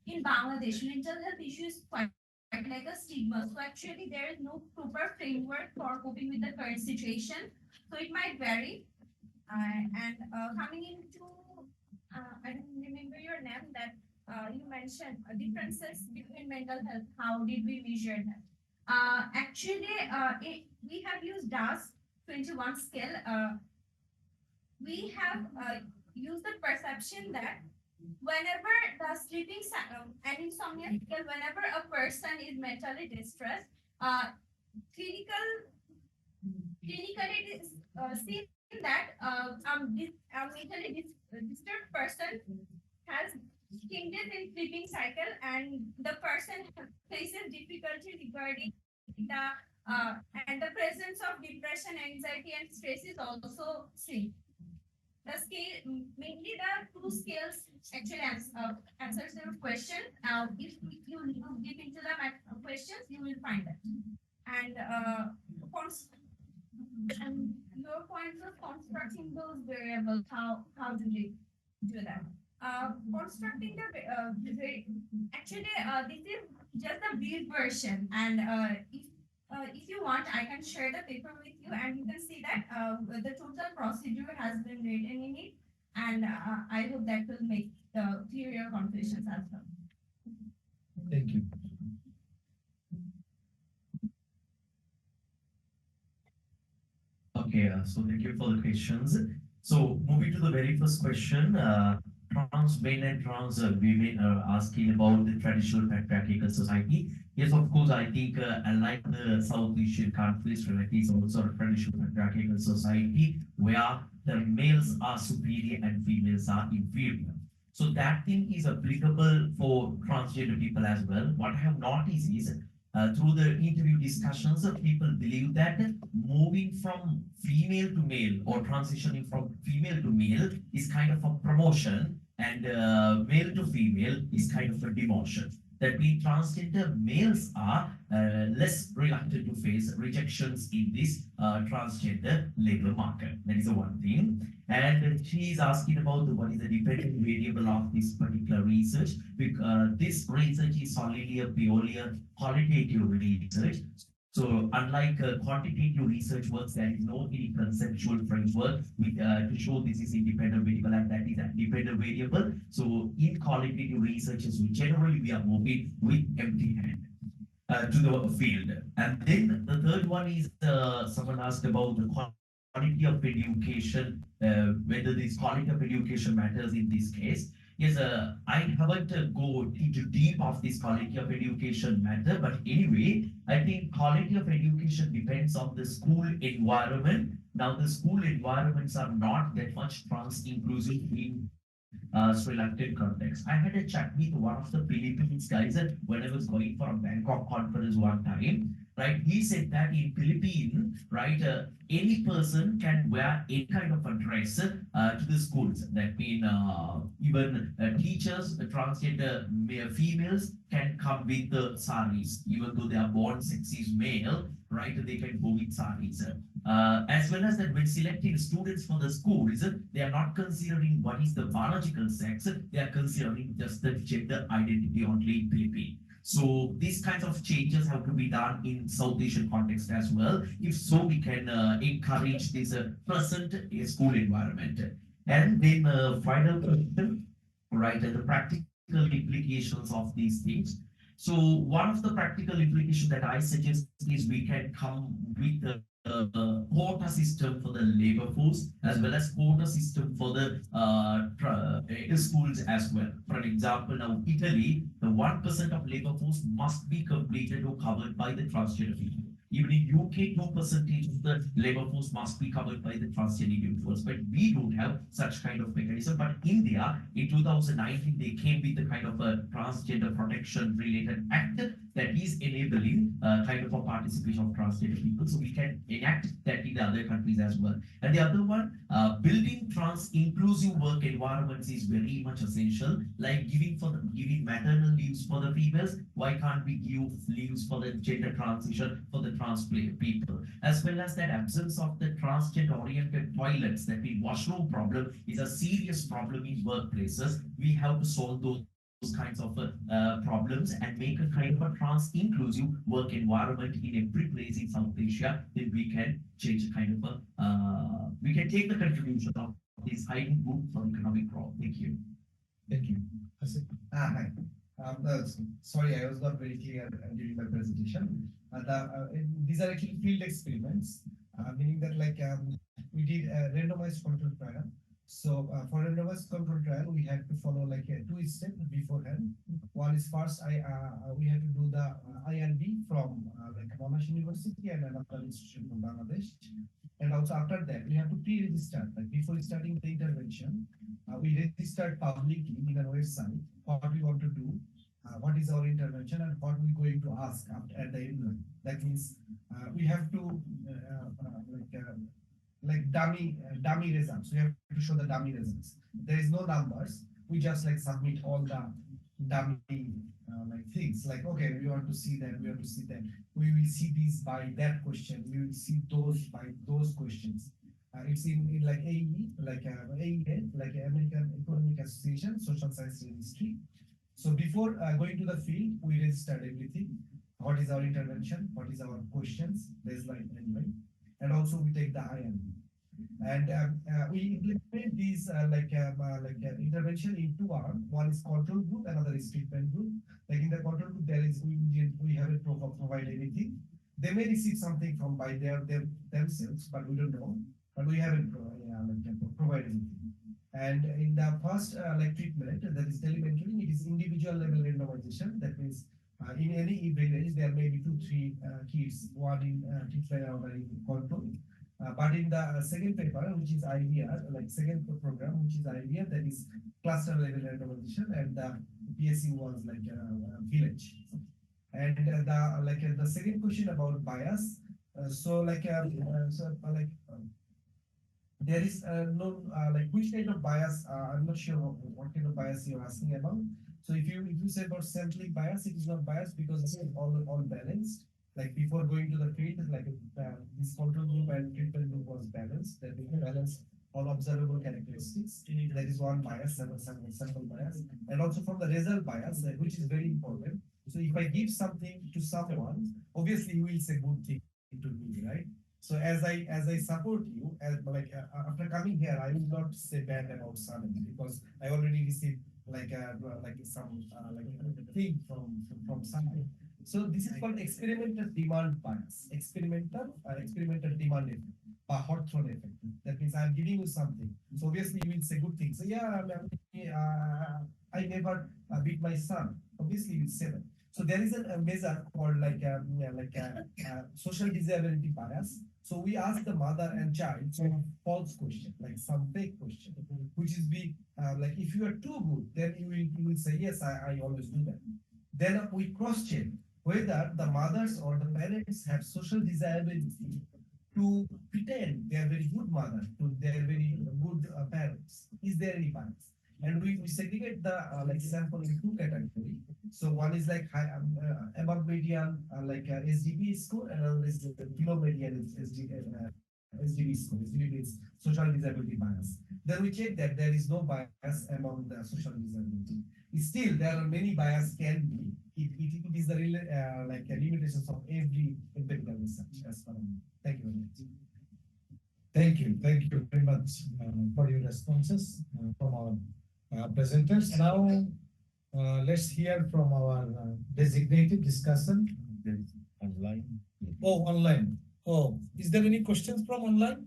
in Bangladesh, mental health issues quite like a stigma. So actually, there is no proper framework for coping with the current situation. So it might vary. And coming into, I don't remember your name, that you mentioned differences between mental health. How did we measure that? Actually, we have used DAS 21 scale. We have used the perception that whenever the sleeping and insomnia scale, whenever a person is mentally distressed, clinically it is seen that a mentally disturbed person has changes in sleeping cycle, and the person faces difficulty regarding the and the presence of depression, anxiety, and stress is also seen. The scale, mainly the two scales actually answers your question. If you look deep into the questions, you will find that. And your points of constructing those variables, how do they do that? Constructing actually this is just a brief version, and if you want, I can share the paper with you, and you can see that the total procedure has been written in it, and I hope that will make clear your confusions as well. Thank you. Okay, so thank you for the questions. So moving to the very first question, trans men and trans women are asking about the traditional patriarchal society. Yes, of course, I think unlike the South Asian countries, it is also a traditional patriarchal society where the males are superior and females are inferior. So that thing is applicable for transgender people as well. What I have noticed is through the interview discussions, people believe that moving from female to male or transitioning from female to male is kind of a promotion, and male to female is kind of a demotion. That means transgender males are less reluctant to face rejections in this transgender labor market. That is the one thing. And she is asking about what is the dependent variable of this particular research. Because this research is solely purely a qualitative research. So unlike quantitative research works, there is no any conceptual framework to show this is independent variable and that is a dependent variable. So in qualitative researches, we generally we are moving with empty hand to the field. And then the third one is someone asked about the quality of education, whether this quality of education matters in this case. Yes, I haven't go into deep of this quality of education matter, but anyway, I think quality of education depends on the school environment. Now, the school environments are not that much trans-inclusive in Sri Lankan context. I had a chat with one of the Philippines guys when I was going for a Bangkok conference one time, right? He said that in Philippines, right, any person can wear any kind of a dress to the schools. That means even teachers, transgender females can come with saris, even though they are born sexist male, right? They can go with saris. As well as that when selecting students for the schools, they are not considering what is the biological sex, they are considering just the gender identity only in Philippines. So these kinds of changes have to be done in South Asian context as well. If so, we can encourage this present school environment. And then final question, right, the practical implications of these things. So one of the practical implications that I suggest is we can come with quota system for the labor force as well as quota system for the schools as well. For example, now Italy, the 1% of labor force must be completed or covered by the transgender people. Even in UK, 2% of the labor force must be covered by the transgender individuals. But we don't have such kind of mechanism. But India, in 2019, they came with a kind of a transgender protection related act that is enabling kind of a participation of transgender people. So we can enact that in the other countries as well. And the other one, building trans inclusive work environments is very much essential. Like giving maternal leaves for the females, why can't we give leaves for the gender transition for the trans people? As well as that absence of the transgender oriented toilets, that the washroom problem is a serious problem in workplaces. We have to solve those kinds of problems and make a kind of a trans-inclusive work environment in every place in South Asia, then we can change a kind of a, we can take the contribution of this highly good for economic growth. Thank you. Thank you. Hassan. Hi. Sorry, I was not very clear during my presentation. These are actually field experiments, meaning that like we did a randomized control trial. So for randomized control trial, we had to follow like a two-step beforehand. One is first, we had to do the IRB from like Monash University and another institution from Bangladesh. And also after that, we have to pre-register. Like before starting the intervention, we registered publicly in a website what we want to do, what is our intervention, and what we're going to ask at the end. That means we have to like dummy results. We have to show the dummy results. There is no numbers. We just like submit all the dummy like things. Like okay, we want to see that. We want to see that. We will see these by that question. We will see those by those questions. It's in like AE, like AEA, like American Economic Association, Social Science Registry. So before going to the field, we registered everything. What is our intervention? What is our questions? Baseline and and also we take the IM. And we implement these intervention in two arms. One is control group, another is treatment group. Like in the control group, there is we haven't provide anything. They may receive something from by themselves, but we don't know. But we haven't provided anything. And in the first treatment, that is telementoring, it is individual level randomization. That means in any village, there may be 2-3 kids, one in treatment and one in control. But in the second paper, which is IVR, like second program, which is IVR, that is cluster level randomization, and the PSU was like a village. And the second question about bias. There is no like which kind of bias. I'm not sure what kind of bias you're asking about. So if you say about sampling bias, it is not bias because it's all balanced. Like before going to the field, like this control group and treatment group was balanced. That we balance or observable characteristics. There is one bias, sample bias, and also from the result bias, which is very important. So if I give something to someone, obviously you will say good thing to me, right? So as I support you, after coming here, I will not say bad about someone because I already received some thing from someone. So this is called experimental demand bias, experimental demand effect, Hawthorne effect. That means I'm giving you something. So obviously you will say good things. So yeah, I never beat my son. Obviously you will say that. So there is a measure called social disability bias. So we ask the mother and child some false question, like some fake question, which is like if you are too good, then you will say yes, I always do that. Then we cross check whether the mothers or the parents have social disability to pretend they are very good mother to their very good parents. Is there any bias? And we segregate the sample in two categories. So one is like high, above median, SDB score, and another is below median SDB score. SDB means social disability bias. Then we check that there is no bias among the social disability. Still, there are many bias can be. It is the real limitations of every empirical research as far as. Thank you very much. Thank you very much for your responses from our presenters. Now, let's hear from our designated discussion. Online. Oh, online. Oh, is there any questions from online?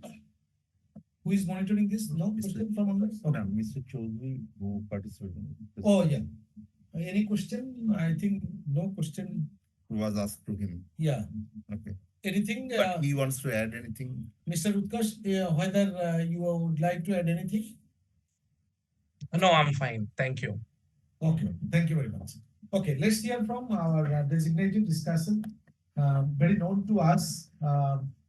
Who is monitoring this? No question from online? Okay. Mr. Chaudhary, who participated. Oh, yeah. Any question? I think no question. Was asked to him. Yeah. Okay. Anything? But he wants to add anything? Mr. Utkarsh, whether you would like to add anything? No, I'm fine. Thank you. Okay, thank you very much. Okay, let's hear from our designated discussion. Very known to us,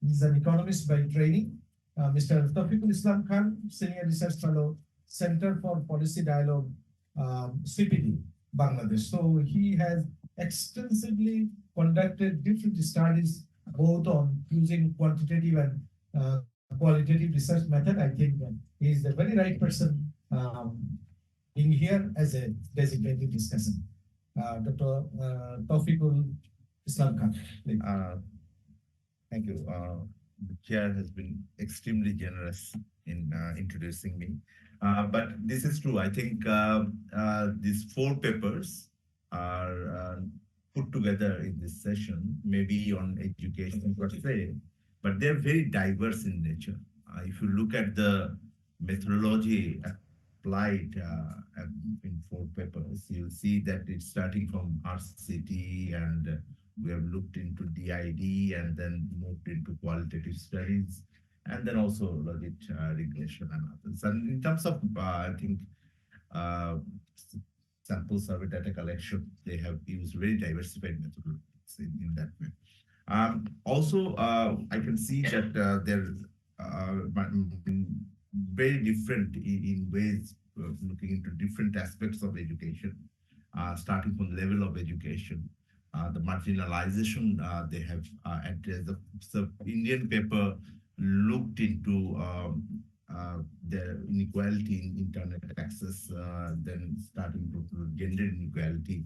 he's an economist by training. Mr. Taufiqul Islam Khan, Senior Research Fellow, Center for Policy Dialogue, CPD, Bangladesh. So he has extensively conducted different studies both on using quantitative and qualitative research method. I think he is the very right person being here as a designated discussion. Dr. Taufiqul Islam Khan. Thank you. The chair has been extremely generous in introducing me. But this is true. I think these 4 papers are put together in this session, maybe on education per se, but they're very diverse in nature. If you look at the methodology applied in 4 papers, you'll see that it's starting from RCT, and we have looked into DID and then moved into qualitative studies, and then also logit regression and others. And in terms of, I think, sample survey data collection, they have used very diversified methodologies in that way. Also, I can see that they're very different in ways of looking into different aspects of education, starting from the level of education, the marginalization they have addressed. The Indian paper looked into the inequality in internet access, then starting to gender inequality,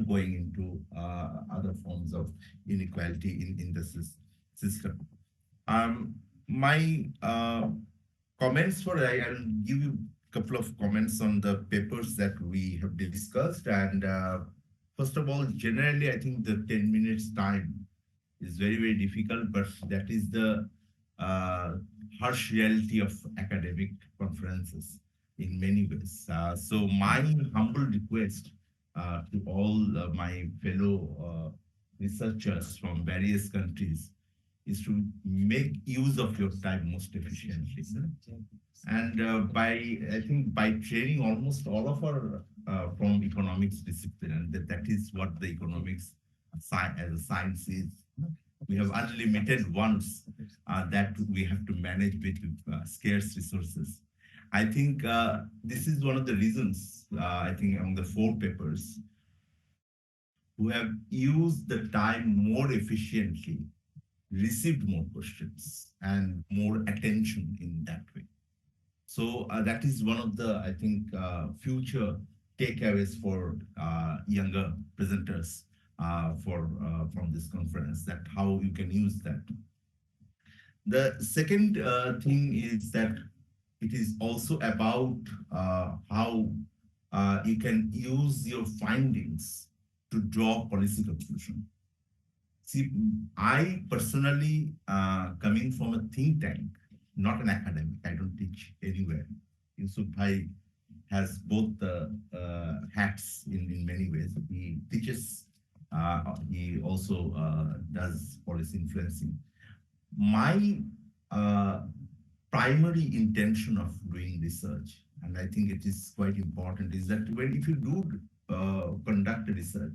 going into other forms of inequality in the system. My comments for I'll give you a couple of comments on the papers that we have discussed. And first of all, generally, I think the 10 minutes time is very, very difficult, but that is the harsh reality of academic conferences in many ways. So my humble request to all my fellow researchers from various countries is to make use of your time most efficiently. And I think by training almost all of our from economics discipline, and that is what the economics as a science is. We have unlimited ones that we have to manage with scarce resources. I think this is one of the reasons, I think among the 4 papers, who have used the time more efficiently received more questions and more attention in that way. So that is one of the, I think, future takeaways for younger presenters from this conference, that how you can use that. The second thing is that it is also about how you can use your findings to draw policy conclusion. See, I personally, coming from a think tank, not an academic, I don't teach anywhere. Yusuf Bhai has both the hats in many ways. He teaches, he also does policy influencing. My primary intention of doing research, and I think it is quite important, is that when if you do conduct research,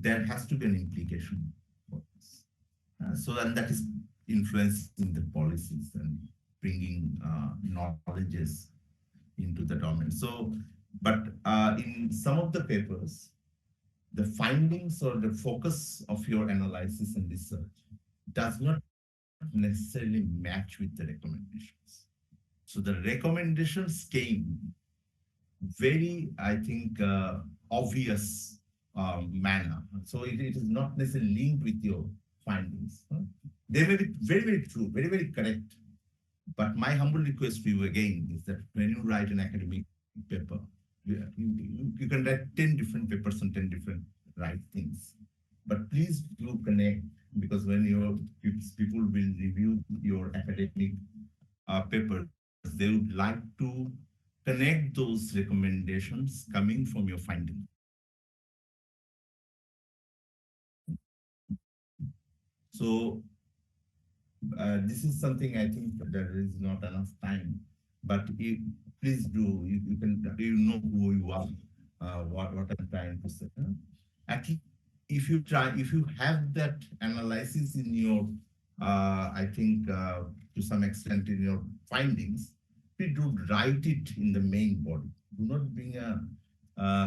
there has to be an implication for this. So, and that is influencing the policies and bringing knowledges into the domain. So, but in some of the papers, the findings or the focus of your analysis and research does not necessarily match with the recommendations. So the recommendations came very, I think, obvious manner. So it is not necessarily linked with your findings. They may be very, very true, very, very correct. But my humble request to you again is that when you write an academic paper, you can write 10 different papers on 10 different right things. But please do connect, because when your people will review your academic papers, they would like to connect those recommendations coming from your findings. So this is something I think there is not enough time, but please do, you know who you are, what I'm trying to say. Actually, if you have that analysis in your, I think to some extent in your findings, please do write it in the main body. Do not bring a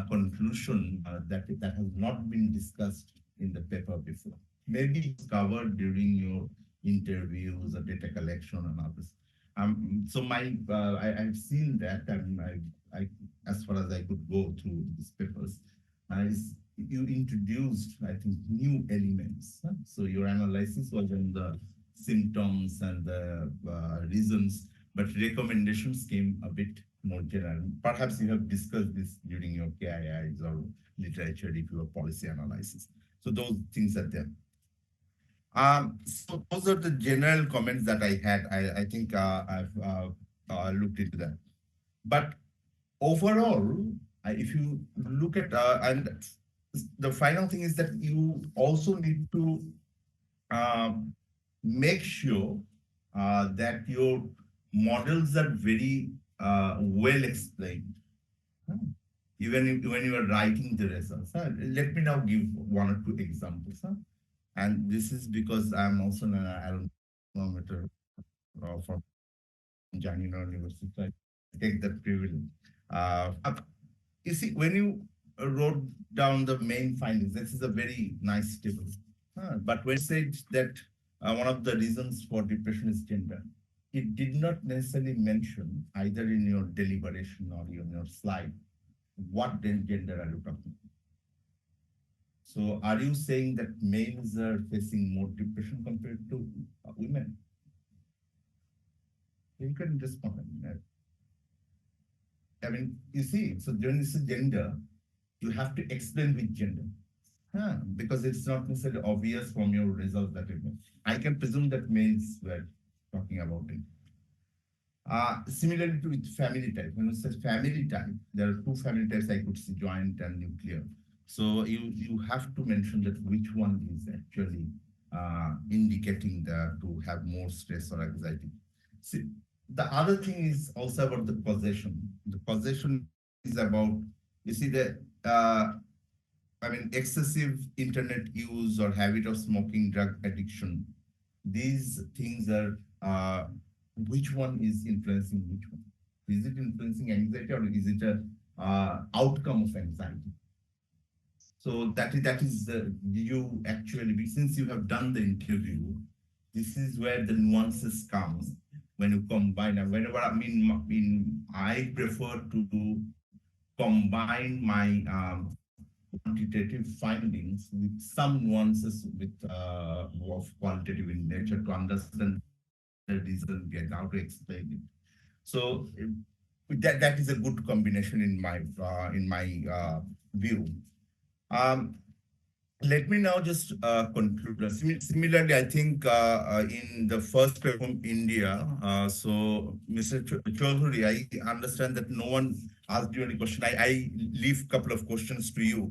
conclusion that has not been discussed in the paper before. Maybe it's covered during your interviews or data collection and others. So I've seen that, and I as far as I could go through these papers, you introduced, I think, new elements. So your analysis was on the symptoms and the reasons, but recommendations came a bit more general. Perhaps you have discussed this during your KIIs or literature review or policy analysis. So those things are there. So those are the general comments that I had. I think I've looked into that. But overall, if you look at, and the final thing is that you also need to make sure that your models are very well explained, even when you are writing the results. Let me now give one or two examples. And this is because I'm also an alumni from Janina University. So I take that privilege. You see, when you wrote down the main findings, this is a very nice table. But when you said that one of the reasons for depression is gender, it did not necessarily mention either in your deliberation or in your slide what gender are you talking about. So are you saying that males are facing more depression compared to women? You can respond. I mean, you see, so when you say gender, you have to explain which gender. Because it's not necessarily obvious from your results that you know. I can presume that males were talking about it. Similarly to with family type, when you say family type, there are two family types I could see, joint and nuclear. So you have to mention that which one is actually indicating to have more stress or anxiety. See, the other thing is also about the possession. The possession is about, you see, excessive internet use or habit of smoking, drug addiction. These things are, which one is influencing which one? Is it influencing anxiety or is it a outcome of anxiety? So that is you actually, since you have done the interview, this is where the nuances comes when you combine. And whenever I prefer to combine my quantitative findings with some nuances with of qualitative in nature to understand the reason get how to explain it. So that is a good combination in my view. Um, Let me now just conclude. Similarly, I think in the first paper from India, so Mr. Chaudhuri, I understand that no one asked you any question. I leave a couple of questions to you.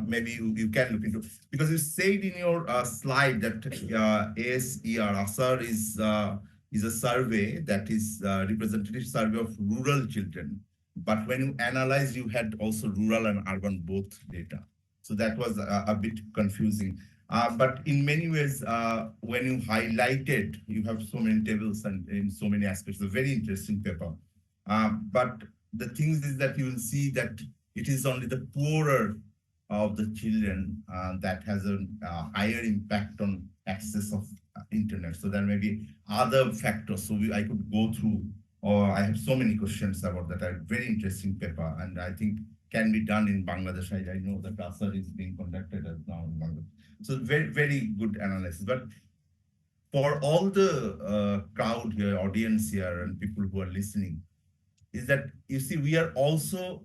Maybe you can look into, because you said in your slide that ASER is a survey that is representative survey of rural children. But when you analyze, you had also rural and urban both data. So that was a bit confusing. But in many ways, when you highlighted, you have so many tables and in so many aspects, a very interesting paper. But the thing is that you will see that it is only the poorer of the children that has a higher impact on access of internet. So there may be other factors. So I could go through, or I have so many questions about that. A very interesting paper, and I think can be done in Bangladesh. I know that ASER is being conducted as now in Bangladesh. So very good analysis. But for all the crowd here, audience here, and people who are listening, is that you see we are also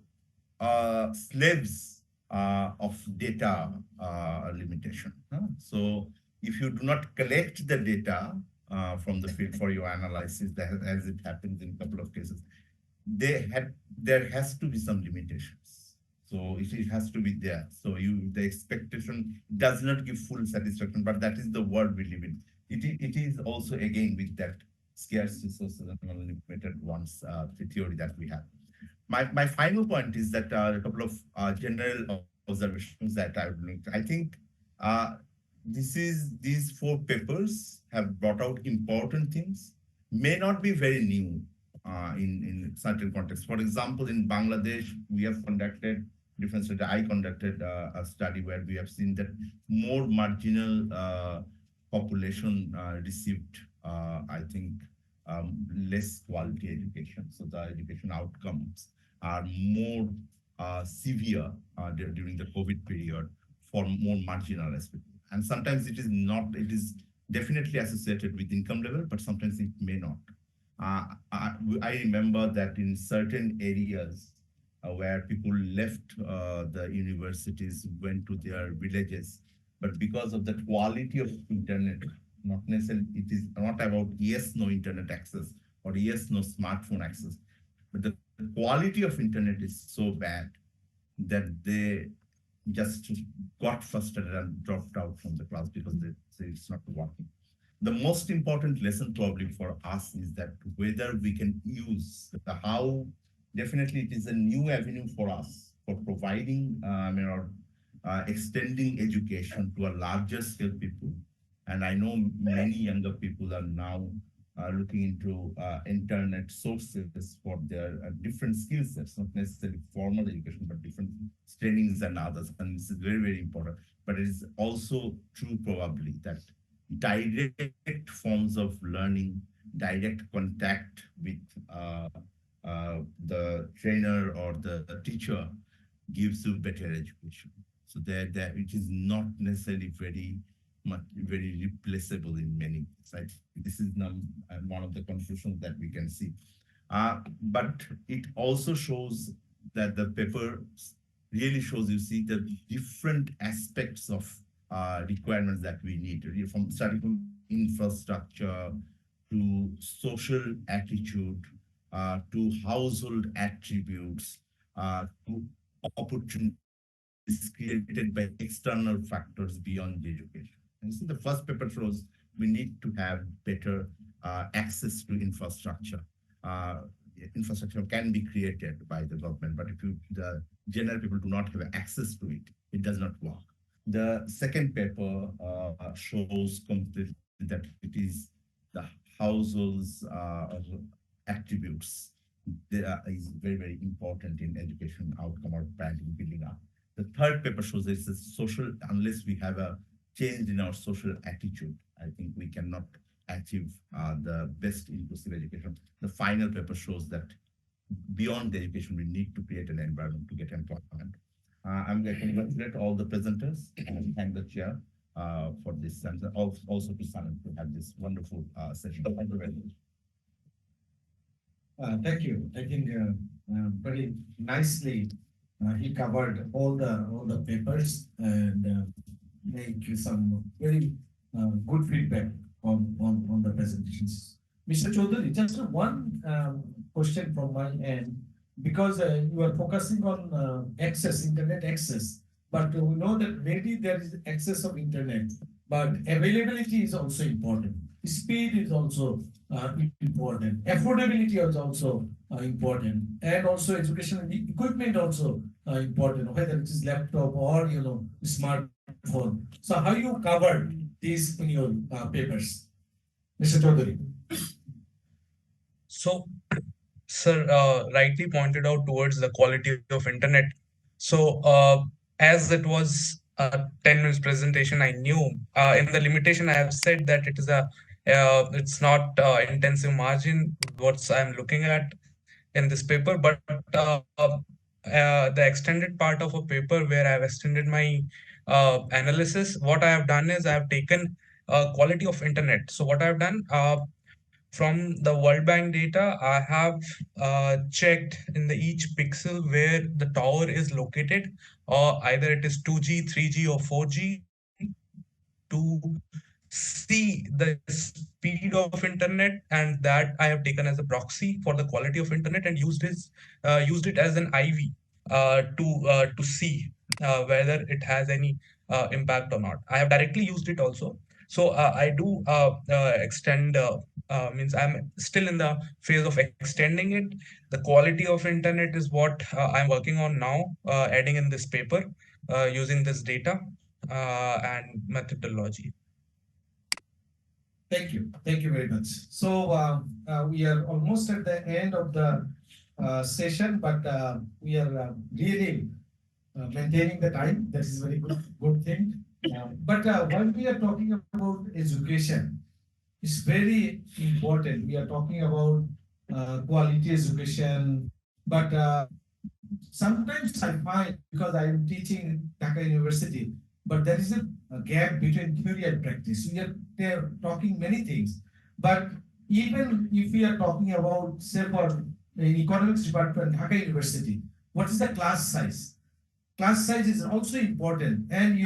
slaves of data limitation. So if you do not collect the data from the field for your analysis, as it happens in a couple of cases, there has to be some limitations. So it has to be there. So the expectation does not give full satisfaction, but that is the world we live in. It is also again with that scarce resources and unlimited ones theory that we have. My final point is that a couple of general observations that I would make. I think these 4 papers have brought out important things, may not be very new in certain contexts. For example, in Bangladesh, we have conducted different study. I conducted a study where we have seen that more marginal population received, I think, less quality education. So the education outcomes are more severe during the COVID period for more marginalized people. And sometimes it is definitely associated with income level, but sometimes it may not. I remember that in certain areas where people left the universities, went to their villages, but because of the quality of internet, not necessarily, it is not about yes, no internet access or yes, no smartphone access, but the quality of internet is so bad that they just got frustrated and dropped out from the class because they say it's not working. The most important lesson probably for us is that whether we can use how definitely it is a new avenue for us for providing or extending education to a larger scale people. And I know many younger people are now looking into internet sources for their different skill sets, not necessarily formal education, but different trainings and others. And this is very important. But it is also true probably that direct forms of learning, direct contact with the trainer or the teacher gives you better education. So it is not necessarily very replaceable in many ways. This is one of the conclusions that we can see. But it also shows that the paper really shows you see the different aspects of requirements that we need, from starting from infrastructure to social attitude, to household attributes, to opportunities created by external factors beyond education. And you see the first paper shows we need to have better access to infrastructure. Infrastructure can be created by the government, but if the general people do not have access to it, it does not work. The second paper shows completely that it is the households attributes that is very important in education outcome or parenting building up. The third paper shows it's a social, unless we have a change in our social attitude, I think we cannot achieve the best inclusive education. The final paper shows that beyond the education, we need to create an environment to get employment. I'm going to congratulate all the presenters and thank the chair for this, and also to Sanan to have this wonderful session. Thank you very much. Thank you. I think very nicely he covered all the papers and make you some very good feedback on the presentations. Mr. Chaudhary, just one question from my end, because you are focusing on internet access, but we know that maybe there is access of internet, but availability is also important. Speed is also important. Affordability is also important, and also educational equipment also important, whether it is laptop or smartphone. So how you covered these in your papers, Mr. Chaudhary? So, sir rightly pointed out towards the quality of internet. So, as it was a 10 minutes presentation, I knew in the limitation I have said that it's not intensive margin what I'm looking at in this paper, but the extended part of a paper where I've extended my analysis, what I have done is I have taken quality of internet. So what I've done, from the World Bank data, I have checked in the each pixel where the tower is located, or either it is 2G, 3G, or 4G, to see the speed of internet, and that I have taken as a proxy for the quality of internet and used it as an IV to see whether it has any impact or not. I have directly used it also. So I do extend. Means I'm still in the phase of extending it. The quality of internet is what I'm working on now, adding in this paper using this data and methodology. Thank you. Thank you very much. So we are almost at the end of the session, but we are really maintaining the time. That is very good thing. But when we are talking about education, it's very important. We are talking about quality education, but sometimes I find, because I am teaching Dhaka University, but there is a gap between theory and practice. We are there talking many things, but even if we are talking about, say, for the economics department, Dhaka University, what is the class size? Class size is also important, and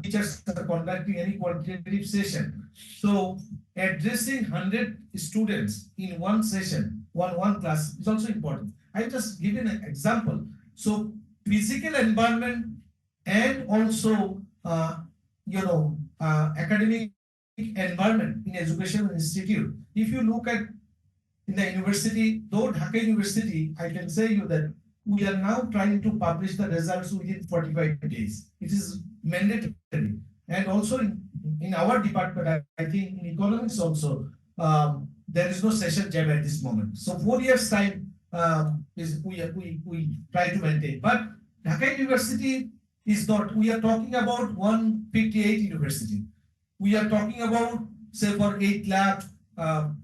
teachers are conducting any quantitative session. So addressing 100 students in one session, one class, is also important. I just give an example. So physical environment and also academic environment in educational institute. If you look at in the university, though Dhaka University, I can say you that we are now trying to publish the results within 45 days. It is mandatory. And also in our department, I think in economics also, there is no session jam at this moment. So 4 years time is we try to maintain. But Dhaka University is not, we are talking about 158 university. We are talking about, say, for 8 lakh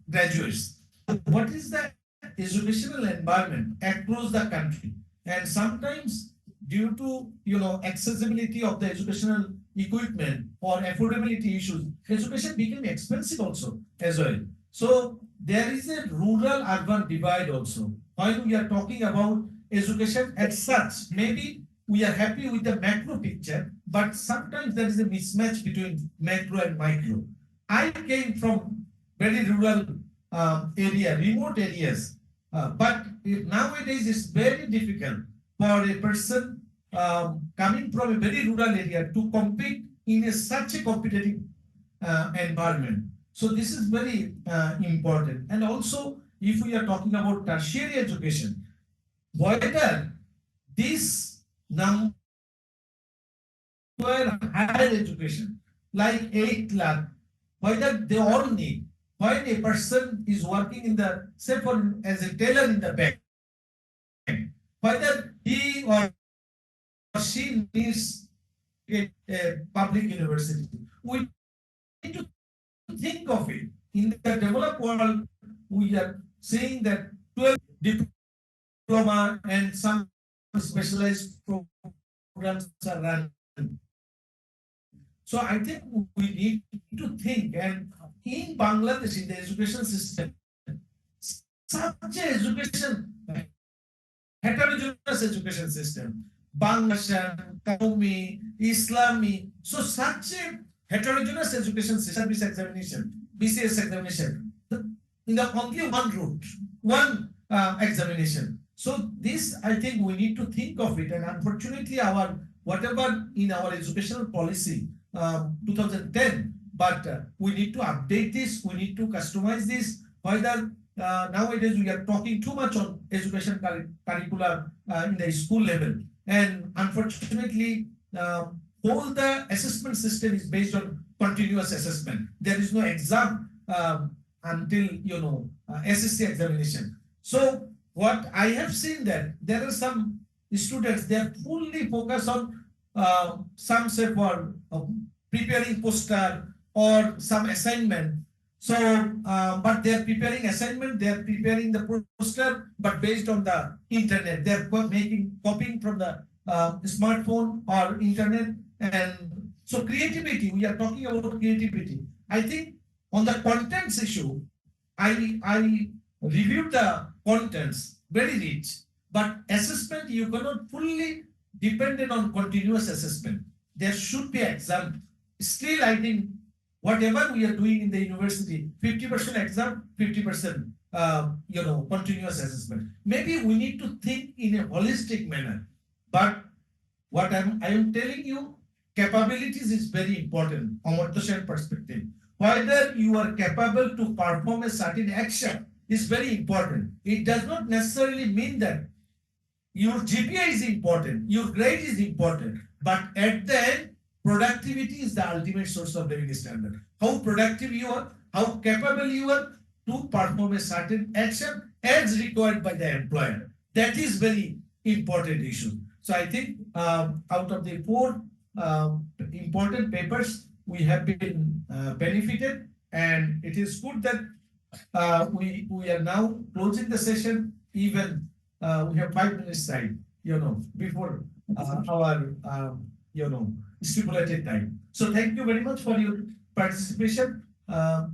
graduates. What is the educational environment across the country? And sometimes due to accessibility of the educational equipment or affordability issues, education became expensive also as well. So there is a rural urban divide also. While we are talking about education as such, maybe we are happy with the macro picture, but sometimes there is a mismatch between macro and micro. I came from very rural area, remote areas, but nowadays it's very difficult for a person coming from a very rural area to compete in such a competitive environment. So this is very important. And also, if we are talking about tertiary education, whether this number higher education, like 8 lakh, whether they all need, when a person is working in the, say, for as a tailor in the bank, whether he or she needs a public university, we need to think of it. In the developed world, we are saying that 12 diploma and some specialized programs are running. So I think we need to think, and in Bangladesh, in the education system, such a education, heterogeneous education system, Bangladesh, Qaumi, Islami, so such a heterogeneous education system, service examination, BCS examination, in the only one route, one examination. So this, I think we need to think of it, and unfortunately our, whatever in our educational policy, 2010, but we need to update this, we need to customize this, whether nowadays we are talking too much on education curriculum in the school level, and unfortunately all the assessment system is based on continuous assessment. There is no exam until SSC examination. So what I have seen that there are some students, they are fully focused on some say for preparing poster or some assignment. So, but they are preparing assignment, they are preparing the poster, but based on the internet, they are copying from the smartphone or internet. And so creativity, we are talking about creativity. I think on the contents issue, I reviewed the contents, very rich, but assessment, you cannot fully depend on continuous assessment. There should be exam. Still, I think whatever we are doing in the university, 50% exam, 50% continuous assessment. Maybe we need to think in a holistic manner. But what I am telling you, capabilities is very important from Orthosan perspective. Whether you are capable to perform a certain action is very important. It does not necessarily mean that your GPA is important, your grade is important, but at the end, productivity is the ultimate source of living standard. How productive you are, how capable you are to perform a certain action as required by the employer. That is very important issue. So I think out of the 4 important papers, we have been benefited, and it is good that we are now closing the session. Even we have 5 minutes time, before our stipulated time. So thank you very much for your participation. I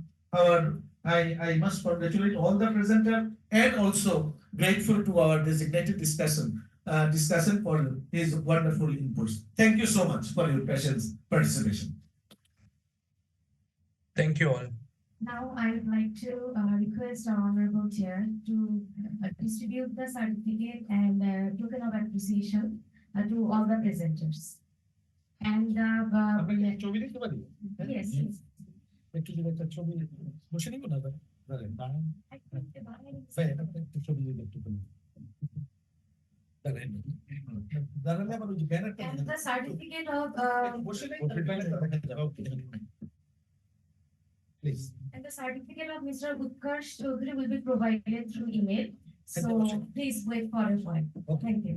must congratulate all the presenter, and also grateful to our designated discussion for his wonderful inputs. Thank you so much for your patience participation. Thank you all. Now I would like to request our honorable chair to distribute the certificate and token of appreciation to all the presenters. And yes, yes. একটু যদি একটা ছবি বসে নিব না দাঁড়ালে আবার ওই যে ব্যানারটা and the certificate of বসে নেই ব্যানারটা দেখা যাবে okay please and the certificate of Mr. Utkarsh Chaudhary will be provided through email, so please wait for a while. Thank you.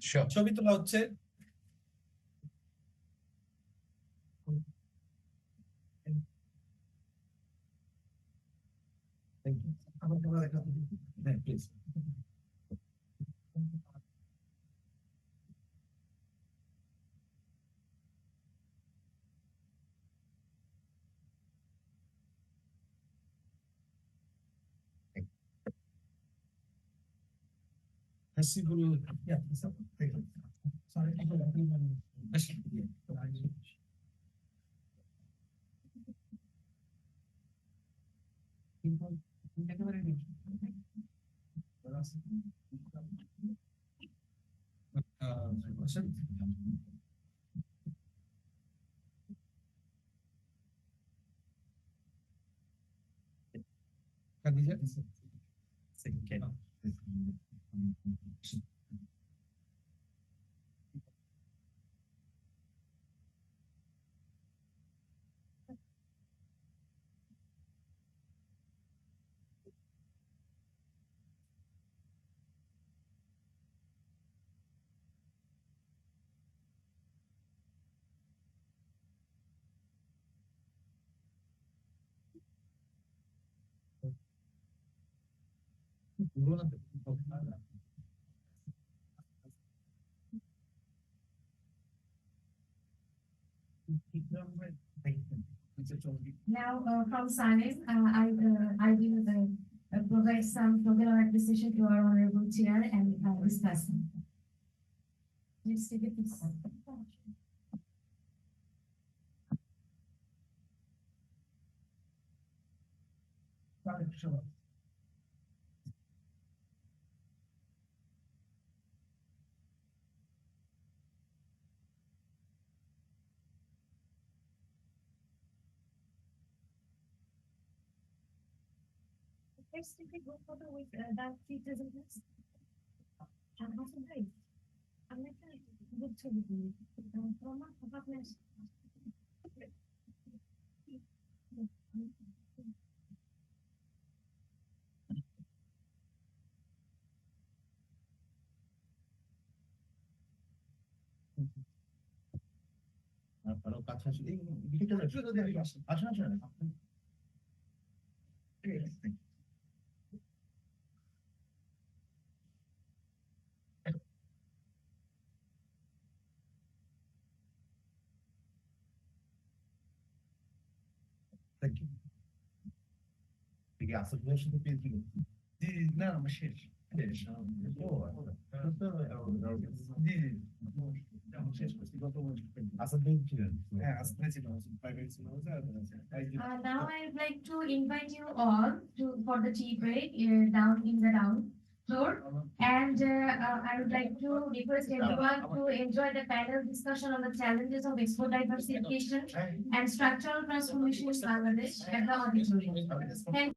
Sure. ছবি তোলা হচ্ছে Thank you. Please. Possible, yeah. Thank you. Sorry. Now, from Salim, I will provide some program appreciation to our honorable chair and discuss. Let's take it. Let's take a group photo with that features in this. And also great. I'm like, good to be from apartment. Thank you. না আমার শেষ Now I'd like to invite you all for the tea break down in the down floor, and I would like to request everyone to enjoy the panel discussion on the challenges of export diversification and structural transformation in Bangladesh at the auditorium. Thank